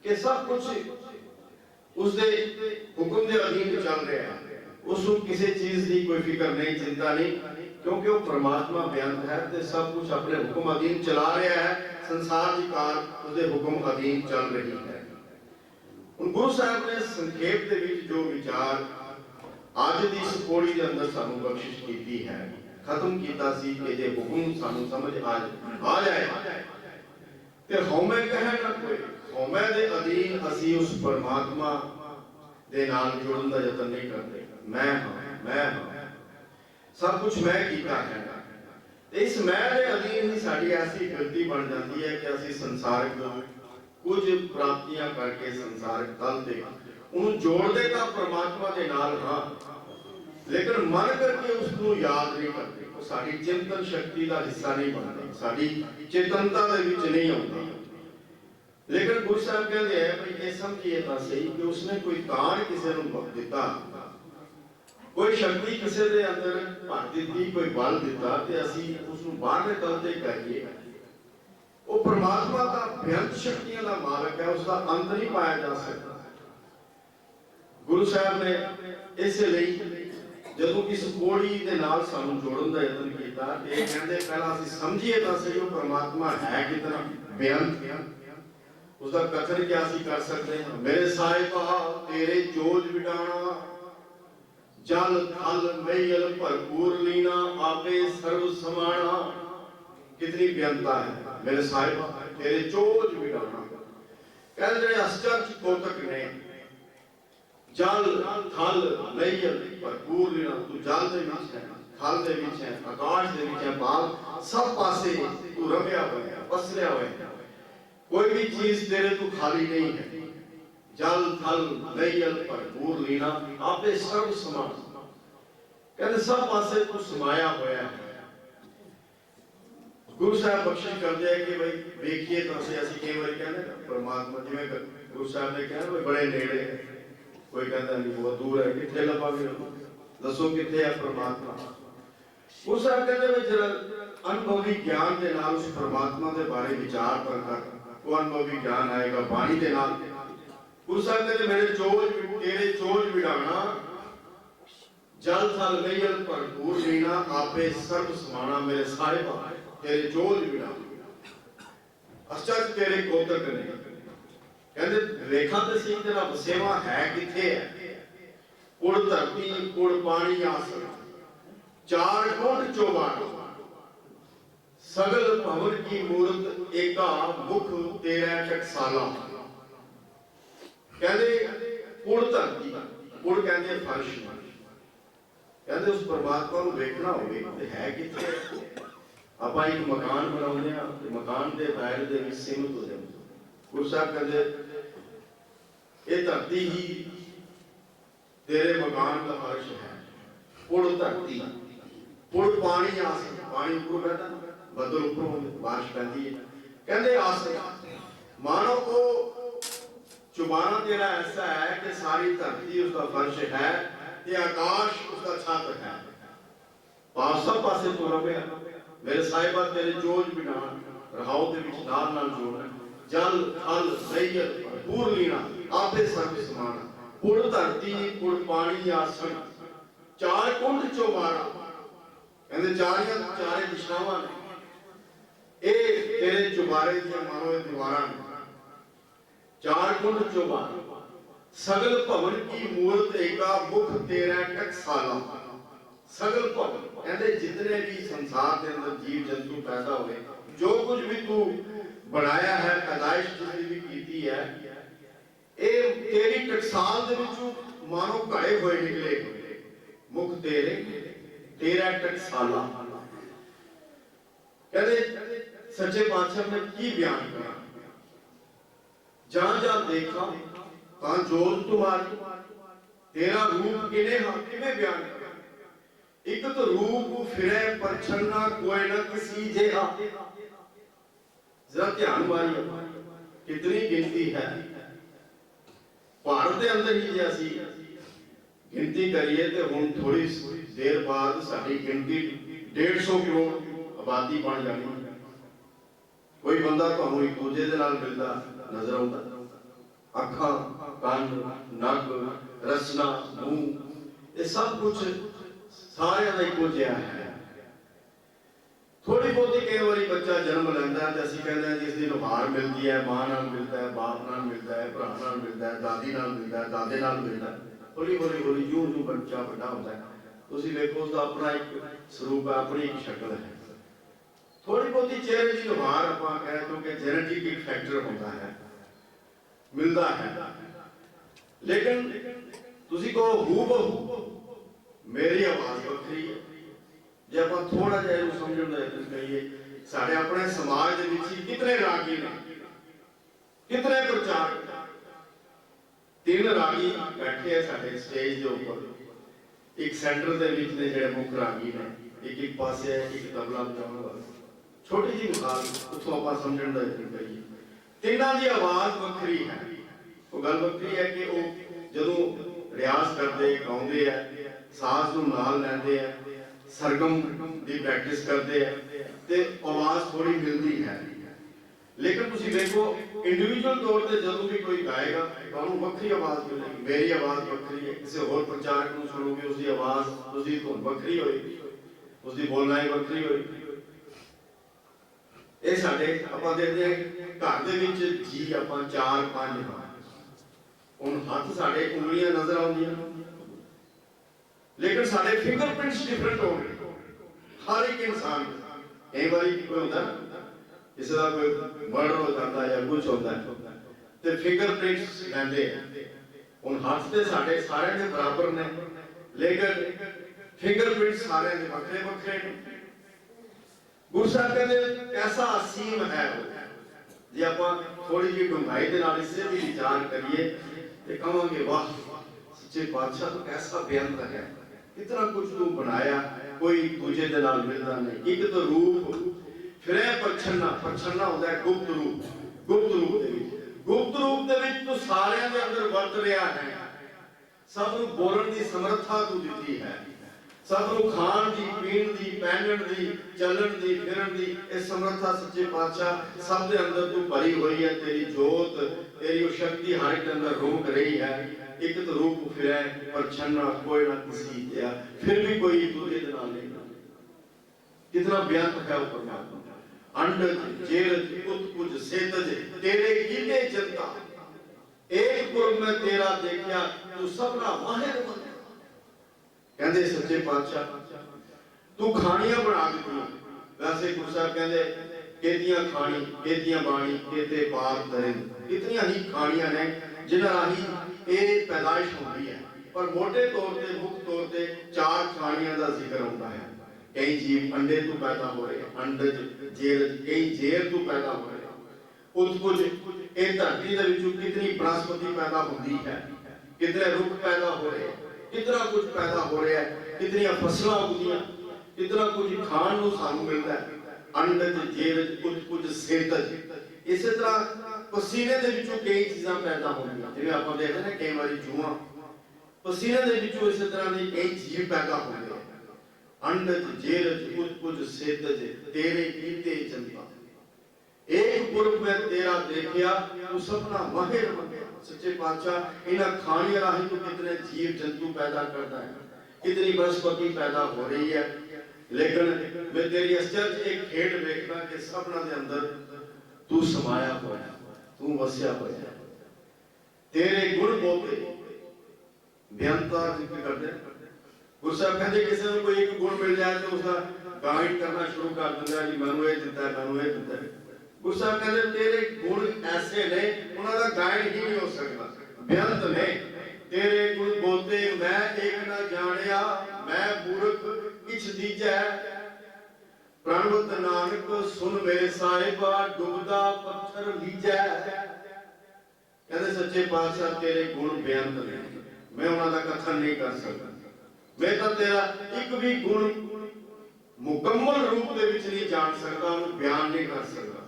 कि सब कुछ उसके हुक्म के अधीन चल रहा है। उसको किसी चीज की कोई फिक्र नहीं, चिंता नहीं, क्योंकि वो परमात्मा बेअंत है तो सब कुछ अपने हुक्म अधीन चला रहा है। संसार की कार उसके हुक्म अधीन चल रही है। गुरु साहब ने संक्षेप के विच जो विचार आज की इस पौड़ी के अंदर सानू बख्शिश की है, खत्म किया सी कि जे हुक्म सानू समझ आ जाए ते हौमे कहे ना कोई, हौमे दे अधीन असी उस परमात्मा दे नाल जुड़न दा यतन नहीं करते। मैं हां, सब कुछ मैं कीता है। इस मैं दे अधीन ही साडी ऐसी गलती बन जाती है कि असी संसारिक कुछ प्राप्तियां करके संसारिक तल ते उन्हें जोड़ते तो परमात्मा के नाल हां, लेकिन मन करके उसको याद नहीं करते, वो साडी चिंतन शक्ति का हिस्सा नहीं बनते, साडी चेतनता दे विच नहीं आउंदा। लेकिन गुरु साहब कहते हैं भाई ये समझिए तो सही कि उसने कोई दान किसी को दिता, कोई शक्ति किसी के अंदर भर दी, कोई बल दिता ते असी उसको बाहरले तल ते कहिए वो परमात्मा का बेअंत शक्तियां का मालक है, उसका अंत नहीं पाया जा सकता। गुरु साहब ने इसलिए जदों इस पौड़ी के नाल सानू जोड़न का यतन किया, ये कहते पहला असी समझिए तो सही वो परमात्मा है कितना बेअंत, उसका कथन क्या असी कर सकते हैं। मेरे साहिबा तेरे जोज बिटाना, जल थल मैयल भरपूर लीना, आपे सर्व समाना। कितनी बेअंतता है। मेरे साहिबा तेरे जोज बिटाना, कहते आश्चर्य कोतक ने जल थल मैयल भरपूर लीना, तू जल दे विच है, थल दे विच है, आकाश दे विच है, बाल सब पासे तू रमिया हुआ है, पसरिया हुआ है, कोई भी चीज तेरे तू खाली नहीं है। जल थल मैयल भरपूर लीना, आपे सर्व समान, कहते सब पासे तू समाया हुआ है। गुरु साहब बख्शिश करते हैं कि भाई देखिए तो असि कई बार कहते परमात्मा जिवें गुरु साहब ने कहा भाई बड़े नेड़े है, कोई कहता नहीं बहुत दूर है, कितने लभावे दसो कितने है परमात्मा। गुरु साहब कहते भाई जरा अनुभवी ज्ञान के नाल उस परमात्मा के बारे विचार कर, वो अनुभवी ज्ञान आएगा बाणी के नाल। गुरु साहब कहते मेरे चोज तेरे चोज बिड़ाना, जल थल मैयल भरपूर लीना, आपे सर्व समाना। मेरे साहिबा तेरे चोज बिड़ाना, आश्चर्य तेरे कोतक ने, कहते रेखा ते सी तेरा वसेवा है किथे है। उड़ धरती उड़ पानी आसन, चार कोट चौबार, सगल भवन की मूर्त एका, मुख तेरा टकसाला। कहते उड़ धरती, उड़ कहते फर्श, कहते उस परमात्मा को देखना हो है किथे। आप एक मकान बनाते हैं, मकान के दायरे के विच सीमित हो जाते। गुरु साहब कहते ये धरती ही तेरे मकान का फर्श है। उड़ धरती उड़ पानी आसन, पानी ऊपर बैठा, बदल ऊपर बारिश पैती है, कहते आसन मानो को चुबाना तेरा ऐसा है कि सारी धरती उसका फर्श है, ये आकाश उसका छत है, पास सब पासे तो रवे। मेरे साहिबा तेरे जोज बिठान, रहाओ दे विच नाल नाल जोड़ना, जल थल मैयल भरपूर लीना, आपे सर्व समाना। उड़ धरती उड़ पानी आसन, चार कुंड चौबारा, कहते चारे दिशावां ने ए तेरे चौबारे दी मानो दीवारां ने, चार कुंड चौबारा, सगल भवन की मूर्त एका, मुख तेरा टकसाला। सगल भवन कहते जितने भी संसार के अंदर जीव जंतु पैदा हुए, जो कुछ भी तू बनाया है, पैदाइश जितनी भी कीती है, ये तेरी टकसाल दे विचों मानो घड़े हुए निकले, मुख तेरे तेरा टकसाला। कहते सच्चे पातशाह ने की बयान किया, जहां जहां देखा ਤਾਂ ਜੋਤ ਤੁਮਾਰੀ तेरा रूप किने हाँ किने बयान कर एक तो रूप फिरे परछन्ना कोई न किसी जेहा जरा ध्यान मारिए कितनी गिनती है भारत के अंदर ही जैसी गिनती करिए तो हम थोड़ी देर बाद साडी गिनती 150 करोड़ आबादी बन जानी कोई बंदा तो एक दूजे के नाल मिलता नजर आता अखा कान नक रचना मुंह ये सब कुछ सारे का इको जिहा है थोड़ी बहुती कई बार बच्चा जन्म लेंदा है असं कहते हैं जिस दिन हार मिलती है मां नाल मिलता है बाप नाल मिलता है भरा नाल मिलता है दादी नाल मिलता है दादे नाल मिलता है हौली हौली हौली जो जो बच्चा बड़ा होता है तुसीं देखो उसका अपना एक स्वरूप है अपनी एक शक्ल है थोड़ी बहुती चेहरे की नुहार आपां कह क्योंकि जेनेटिक एक फैक्टर होता है मिलता है लेकिन तुसी को हूबहू मेरी आवाज वखरी है जे आप थोड़ा जिहा इहनूं समझण दा यतन करिए साडे अपने समाज दे विच कितने रागी ने कितने प्रचारक तीन रागी बैठे हैं साडे स्टेज दे ऊपर एक सेंटर दे विच ने जिहड़े मुख रागी ने एक एक पासे एक तबला बजाउण वाला छोटी जी मिसाल उत्थों आपां समझण दा यतन करिए तिन्हां दी आवाज वखरी है वो गल वखरी है कि वो जदों रियाज करते गाउंदे है साज नूं नाल लैंदे है सरगम दी प्रैक्टिस करते हैं ते आवाज थोड़ी मिलती है लेकिन तुसीं देखो इंडिविजुअल तौर पे जदों भी कोई गाएगा तुहानूं वखरी आवाज मिलेगी मेरी आवाज वखरी है किसी होर प्रचारक नूं सुनोगे उसकी आवाज उसकी धुन वखरी होएगी उसकी बोलना ही वखरी होएगी ਇਹ ਸਾਡੇ ਆਪਾਂ ਦੇਖਦੇ ਹਾਂ ਘਰ ਦੇ ਵਿੱਚ ਜੀ ਆਪਾਂ 4-5 ਹਾਂ ਹੁਣ ਹੱਥ ਸਾਡੇ ਉਂਗਲੀਆਂ ਨਜ਼ਰ ਆਉਂਦੀਆਂ ਲੇਕਿਨ ਸਾਡੇ ਫਿੰਗਰਪ੍ਰਿੰਟਸ ਡਿਫਰੈਂਟ ਹੋਣਗੇ ਹਰ ਇੱਕ ਇਨਸਾਨ ਕਈ ਵਾਰੀ ਕੋਈ ਹੁੰਦਾ ਕਿਸੇ ਦਾ ਕੋਈ ਮਰਡਰ ਹੋ ਜਾਂਦਾ ਜਾਂ ਕੁਝ ਹੁੰਦਾ ਤੇ ਫਿੰਗਰਪ੍ਰਿੰਟਸ ਲੈਂਦੇ ਹੁਣ ਹੱਥ ਤੇ ਸਾਡੇ ਸਾਰਿਆਂ ਦੇ ਬਰਾਬਰ ਨੇ ਲੇਕਿਨ ਫਿੰਗਰਪ੍ਰਿੰਟਸ ਸਾਰਿਆਂ ਦੇ ਵੱਖਰੇ ਵੱਖਰੇ ਨੇ गुरु साहब कहते ऐसा असीम है जे आप थोड़ी जी डूंघाई के नाल इससे भी विचार करिए तो कहोगे वाह सच्चे पातशाह तो ऐसा बेअंत है कितना कुछ तू बनाया कोई दूजे के नाल मिलता नहीं एक तो रूप फिर परछन्ना परछन्ना होता है गुप्त रूप दे विच तू सारियां दे अंदर वर्त रहा है सब नूं बोलण दी समर्था तू दित्ती है सब नूं खाण दी पीण दी पहनण दी चलण दी फिरन दी इस समर्था सच्चे पातशाह सब दे अंदर तू भरी हुई है तेरी जोत तेरी वो शक्ति हर एक अंदर रोक रही है एक तो रूप फिर परछन्ना कोई ना किसी दिया फिर भी कोई दूजे दे नाल नहीं कितना बेअंत है वो परमात्मा अंडज जेरज उत्पुज सेतज तेरे कीते जनता एक पुरब में तेरा देखया तू सबना माहिर बन कहते सच्चे पातशाह तू खानियां बना दी वैसे गुरु साहब कहते केतियां खानी केतियां बाणी केते पाप दरिंद इतनी ही खानियां ने जिन्हां राही ये पैदाइश होती है पर मोटे तौर पे मुख्य तौर पे 4 खानियां का जिक्र होता है कई जीव अंडे तो पैदा हो रहे अंडज जेर कई जेर तो पैदा हो रहे उत्पुज ये धरती दे विचों कितनी वनस्पति पैदा होती है कितने रुख पैदा हो रहे कितना कुछ पैदा हो रहा है कितनी फसलां उगदियां कितना कुछ खाण नूं सानूं मिलदा है अंडज जेरज उत्पुज सेतज इस तरह पसीने दे विचों कई चीज़ां पैदा होंदियां जिवें आपां देखदे ने कई वारी जूआं पसीने दे विचों इस तरह दी कई जीव पैदा होंदे अंडज जेरज उत्पुज सेतज तेरे कीते जनता एक पुरब में तेरा देखया तू सबना माहिर बन सच्चे पातशाह इन्हां खानियां राही तो कितने जीव जंतु पैदा करता है कितनी वनस्पति पैदा हो रही है लेकिन मैं तेरी आश्चर्य एक खेड देखना कि सबना दे अंदर तू समाया हुआ है तू वसिया हुआ है तेरे गुण बोलते बेअंता जिक्र करते गुरु साहब कहते किसी को कोई एक गुण मिल जाए तो उसका गाइड करना शुरू कर दिंदा है कि मैनूं ये दित्ता है मैनूं ये दित्ता है गुरु साहब कहते तेरे गुण ऐसे ने उन्हां दा गाइड ही नहीं हो सकता बेअंत ने तेरे गुण बोलते मैं एक ना जानिया मैं मूर्ख किछ दीजै प्रणवत नानक सुन मेरे साहिबा डुबदा पत्थर लीजै कहते सच्चे पातशाह तेरे गुण बेअंत ने, मैं उन्हां दा कथन नहीं कर सकता। मैं तो तेरा एक भी गुण मुकम्मल रूप दे विच नहीं जान सकता, उन्हें बयान नहीं कर सकता।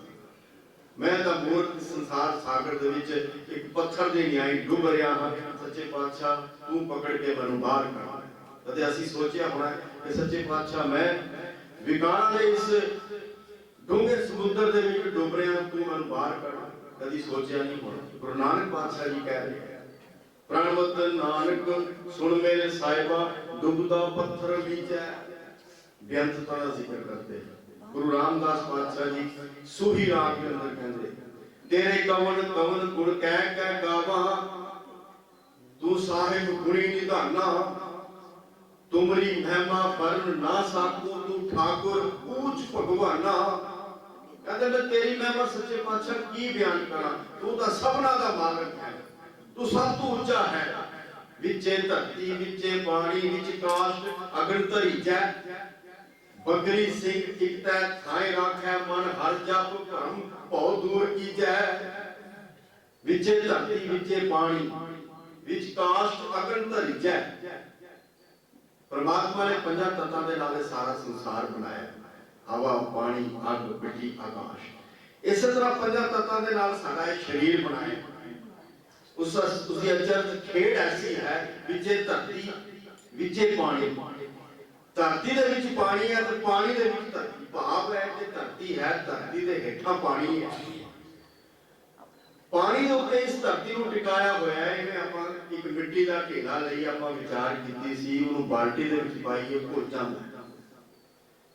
मैं तो मूर्ख संसार सागर दे विच एक पत्थर दे न्याय डूब रहा हां। सच्चे पातशाह तू पकड़ के मैनूं बाहर कर। कदे असीं सोचिया होना कि सच्चे पातशाह मैं विकारां दे इस डूंगे समुद्र दे विच डूब रहा, तू मैनूं बाहर कर। कदी सोचिया नहीं होना। गुरु नानक पातशाह जी कह रहे हैं, प्रणवत नानक सुन मेरे साहिबा, डूबदा पत्थर विचै। बेअंतता का जिक्र करते हैं। गुरु रामदास पातशाह जी सूही राग के अंदर कहते, तेरे कवन कवन गुण कह कह गावा, तू साहिब गुणी निधाना, तुमरी महिमा वर्ण ना साको, तू ठाकुर ऊंच भगवाना। कहते मैं तेरी महिमा सच्चे पातशाह की बयान करा, तू तो सबना दा मालिक है, तू सब तो ऊंचा है। विचे धरती विचे पानी विच काष्ट अगन धरीजै, बगरी सिंह इकतै थाए राखै, मन हर जप भरम भौ दूर कीजै। विचे धरती विचे पानी विच काष्ट अगन धरीजै। परमात्मा ने पंजा तत्तां दे नाल सारा संसार बनाया, हवा पानी अग मिट्टी आकाश। इस तरह पंजा तत्तां दे नाल साडा शरीर बनाया। उसकी अचरज खेड़ ऐसी है, विचे धरती विचे पानी। धरती दे विच पानी है तो पानी दे विच धरती। भाव है कि धरती है, धरती दे हेठां पानी है। पानी दे उत्ते इस धरती नूं टिकाया होया है। इवें आपां एक मिट्टी दा ढेला लई आपां विचार कीती सी, उहनूं बाल्टी दे विच पाईए भोजां,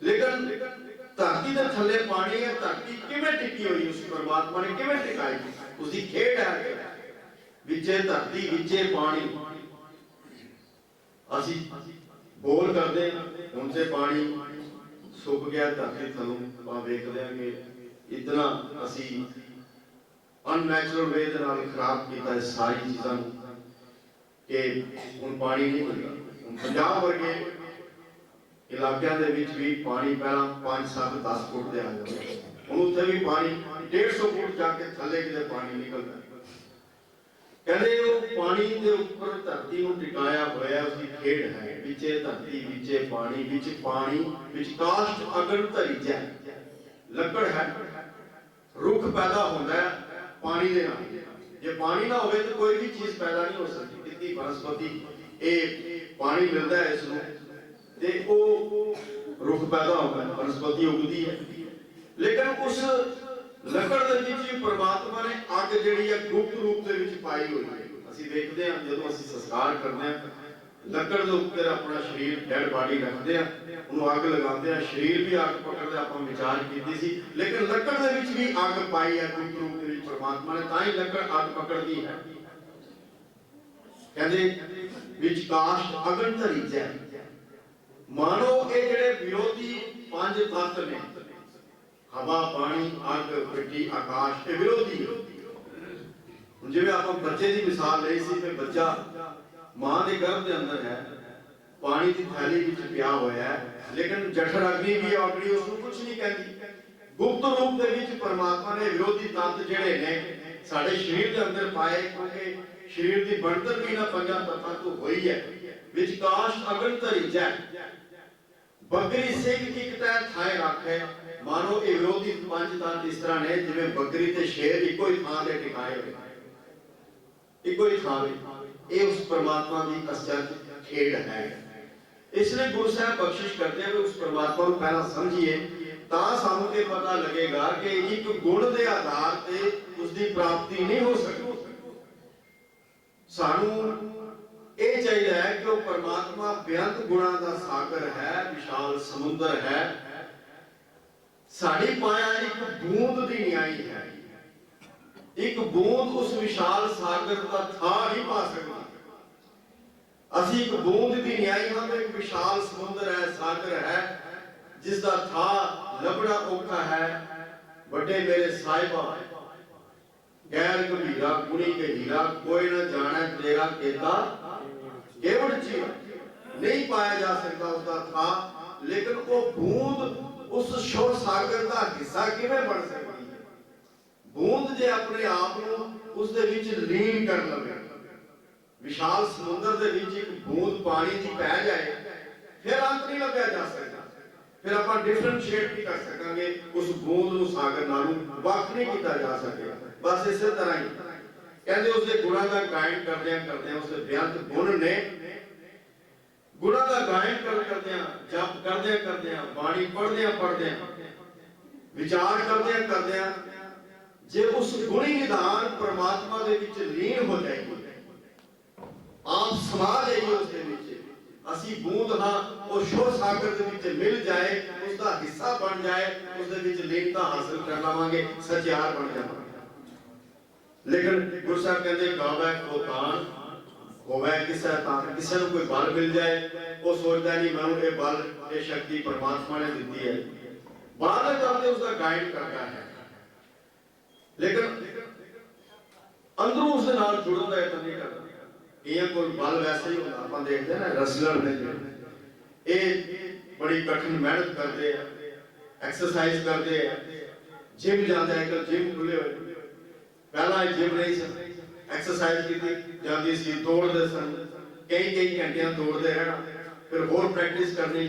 लेकिन धरती दे थल्ले पानी है। धरती किवें टिकी होई, उस परमात्मा ने किवें टिकाई, उसदी खेड़ है। विचे धरती विचे पानी। असीं बोल करदे हुण ते पानी सुक गया धरती थल्लों, आपां वेखदे हां कि इतना असीं अननैचुरल वे दे नाल खराब कीता है सारी चीज़ां नूं कि हुण पानी नहीं मिलदा। हुण पंजाब वर्गे इलाकिਆਂ ਦੇ ਵਿੱਚ भी पानी पहला 5 7 10 फुट ਦੇ ਆ ਜਾਂਦਾ, ਹੁਣ ਉੱਥੇ भी पानी 150 फुट ਜਾ ਕੇ ਥੱਲੇ ਕਿਤੇ पानी ਨਿਕਲਦਾ। कहते वो पानी के ऊपर धरती को टिकाया होया, उसकी खेड़ है। विचे धरती विचे पानी विच काष्ट अगन धरीजै। लकड़ है, रुख पैदा होता है पानी दे नाल। जे पानी ना होवे तो कोई भी चीज पैदा नहीं हो सकती। कितनी वनस्पति ये पानी मिलता है इसनूं ते ओ रुख पैदा होता है, वनस्पति उगती है। लेकिन उस लकड़ दे विच परमात्मा ने अग जिहड़ी है गुप्त रूप दे विच पाई होई है। ਅਸੀਂ ਦੇਖਦੇ ਹਾਂ ਜਦੋਂ ਅਸੀਂ ਸੰਸਕਾਰ ਕਰਦੇ ਹਾਂ, ਲੱਕੜ ਦੇ ਉੱਪਰ ਆਪਣਾ ਸਰੀਰ ਡੈਡ ਬਾਡੀ ਰੱਖਦੇ ਆ, ਉਹਨੂੰ ਅੱਗ ਲਗਾਉਂਦੇ ਆ, ਸਰੀਰ ਵੀ ਅੱਗ ਪਕੜਦਾ। ਆਪਾਂ ਵਿਚਾਰ ਕੀਤੀ ਸੀ, ਲੇਕਿਨ ਲੱਕੜ ਦੇ ਵਿੱਚ ਵੀ ਅੱਗ ਪਾਈ ਹੈ ਗੁਪਤ ਰੂਪ ਦੇ ਵਿੱਚ ਪਰਮਾਤਮਾ ਨੇ, ਤਾਂ ਹੀ ਲੱਕੜ ਅੱਗ ਪਕੜਦੀ ਹੈ। ਕਹਿੰਦੇ ਵਿੱਚ ਕਾਸ਼ਟ ਅਗਨ ਧਰੀਜੈ। ਮਾਨੋ ਇਹ ਜਿਹੜੇ ਵਿਰੋਧੀ ਪੰਜ ਤੱਤ ਨੇ, ਹਵਾ ਪਾਣੀ ਅੱਗ ਮਿੱਟੀ ਆਕਾਸ਼, ਇਹ ਵਿਰੋਧੀ। जिवें आप बच्चे की मिसाल ली सी, बच्चा मां के गर्भ के अंदर है, पानी की थैली विच पिया होया है, लेकिन जठर अग्नि भी अग्नि उसको कुछ नहीं कहती। गुप्त रूप के विच परमात्मा ने विरोधी तत्त जिहड़े ने साडे शरीर के अंदर पाए, क्योंकि शरीर की बनतर भी ना पंजां तत्तां तो होई है। विच काष्ट अगन धरीजै, बकरी सिंह इकतै थाए राखै। मानो ये विरोधी पंज तत्त इस तरह ने जिवें बकरी ते शेर इक्को ही थां ते टिकाए होए, इको ही थां। ये उस परमात्मा की अचरज खेड़ है। इसलिए गुरु साहब बख्शिश करते हैं कि उस परमात्मा को पहला समझिए, तां सानू ये पता लगेगा कि एक गुण के आधार पे उसकी प्राप्ति नहीं हो सकती। सानू ये चाहिए है कि वो परमात्मा बेअंत गुणा का सागर है, विशाल समुद्र है। साडी पाया एक बूंद की न्याई है। एक बूंद उस विशाल सागर का था नहीं पा सकती। असी एक बूंद की न्याई हाँ, एक विशाल समुद्र है, सागर है, जिसका था लभना औखा है। बड़े मेरे साहिबा गैर गंभीरा गुणी के हीरा, कोई न जाने तेरा केता केवट जी। नहीं पाया जा सकता उसका था, लेकिन वो बूंद उस शोर सागर का हिस्सा किवें बन सकती है। बूंद जे अपने आप को ਉਸ ਦੇ ਵਿੱਚ ਲੀਨ ਕਰ ਲਵੇ। ਵਿਸ਼ਾਲ ਸਮੁੰਦਰ ਦੇ ਵਿੱਚ ਇੱਕ ਬੂੰਦ ਪਾਣੀ ਦੀ ਪੈ ਜਾਏ, ਫਿਰ ਅੰਤ ਨਹੀਂ ਲੱਭਿਆ ਜਾ ਸਕਦਾ। ਫਿਰ ਆਪਾਂ ਡਿਫਰੈਂਸ਼ੀਏਟ ਨਹੀਂ ਕਰ ਸਕਾਂਗੇ, ਉਸ ਬੂੰਦ ਨੂੰ ਸਾਗਰ ਨਾਲੋਂ ਵੱਖ ਨਹੀਂ ਕੀਤਾ ਜਾ ਸਕੇਗਾ। ਬਸ ਇਸੇ ਤਰ੍ਹਾਂ ਹੀ ਕਹਿੰਦੇ ਉਸਦੇ ਗੁਣਾਂ ਦਾ ਗਾਇਨ ਕਰਦਿਆਂ ਕਰਦਿਆਂ, ਉਸਦੇ ਬੇਅੰਤ ਗੁਣ ਨੇ, ਗੁਣਾਂ ਦਾ ਗਾਇਨ ਕਰਦਿਆਂ, ਜਪ ਕਰਦਿਆਂ ਕਰਦਿਆਂ, ਬਾਣੀ ਪੜ੍ਹਦਿਆਂ ਪੜ੍ਹਦਿਆਂ, ਵਿਚਾਰ ਕਰਦਿਆਂ ਕਰਦਿਆਂ, ਜੇ ਉਸ ਗੁਣੀ ਨਿਧਾਨ ਪਰਮਾਤਮਾ ਦੇ ਵਿੱਚ ਲੀਨ ਹੋ ਜਾਏਗੀ, ਆਪ ਸਮਾ ਜਾਏਗੀ ਉਸ ਦੇ ਵਿੱਚ, ਅਸੀਂ ਬੂੰਦ ਹਾਂ, ਉਹ ਸ਼ੋਰ ਸਾਗਰ ਦੇ ਵਿੱਚ ਮਿਲ ਜਾਏ, ਉਸ ਦਾ ਹਿੱਸਾ ਬਣ ਜਾਏ, ਉਸ ਦੇ ਵਿੱਚ ਲੀਨਤਾ ਹਾਸਲ ਕਰ ਲਵਾਂਗੇ, ਸਚਿਆਰ ਬਣ ਜਾਵਾਂਗੇ। ਲੇਕਿਨ ਗੁਰੂ ਸਾਹਿਬ ਕਹਿੰਦੇ ਗਾਵੇ ਕੋ ਤਾਨ ਹੋਵੇ ਕਿਸੇ ਤਾਨ, ਕਿਸੇ ਨੂੰ ਕੋਈ ਬਲ ਮਿਲ ਜਾਏ, ਉਹ ਸੋਚਦਾ ਨਹੀਂ ਮੈਨੂੰ ਇਹ ਬਲ, ਇਹ ਸ਼ਕਤੀ ਪਰਮਾਤਮਾ ਨੇ ਦਿੱਤੀ ਹੈ, ਬਾਹਰ ਜਾਂਦੇ ਉਸ ਦਾ ਗਾਇਡ ਕਰਦਾ ਹੈ, ਲੇਕਿਨ ਅੰਦਰੋਂ ਉਸ ਦੇ ਨਾਲ ਜੁੜਨ ਦਾ ਯਤਨ ਨਹੀਂ ਕਰਦਾ। ਇਹ ਕੋਈ ਬਲ ਵੈਸੇ ਹੀ ਹੁੰਦਾ, ਆਪਾਂ ਦੇਖਦੇ ਨਾ ਰਸਲਰ ਨੇ ਇਹ ਬੜੀ ਕਠਿਨ ਮਿਹਨਤ ਕਰਦੇ ਆ, ਐਕਸਰਸਾਈਜ਼ ਕਰਦੇ ਆ, ਜਿਮ ਜਾਂਦੇ ਆ, ਕਿ ਜਿਮ ਖੁੱਲੇ ਹੋਏ, ਪਹਿਲਾਂ ਜਿਮ ਨਹੀਂ ਸੀ, ਐਕਸਰਸਾਈਜ਼ ਕੀਤੀ ਜਾਂਦੀ ਸੀ, ਦੌੜਦੇ ਸਨ, ਕਈ ਘੰਟਿਆਂ ਦੌੜਦੇ ਰਹਿਣਾ, ਫਿਰ ਹੋਰ ਪ੍ਰੈਕਟਿਸ ਕਰਨੀ,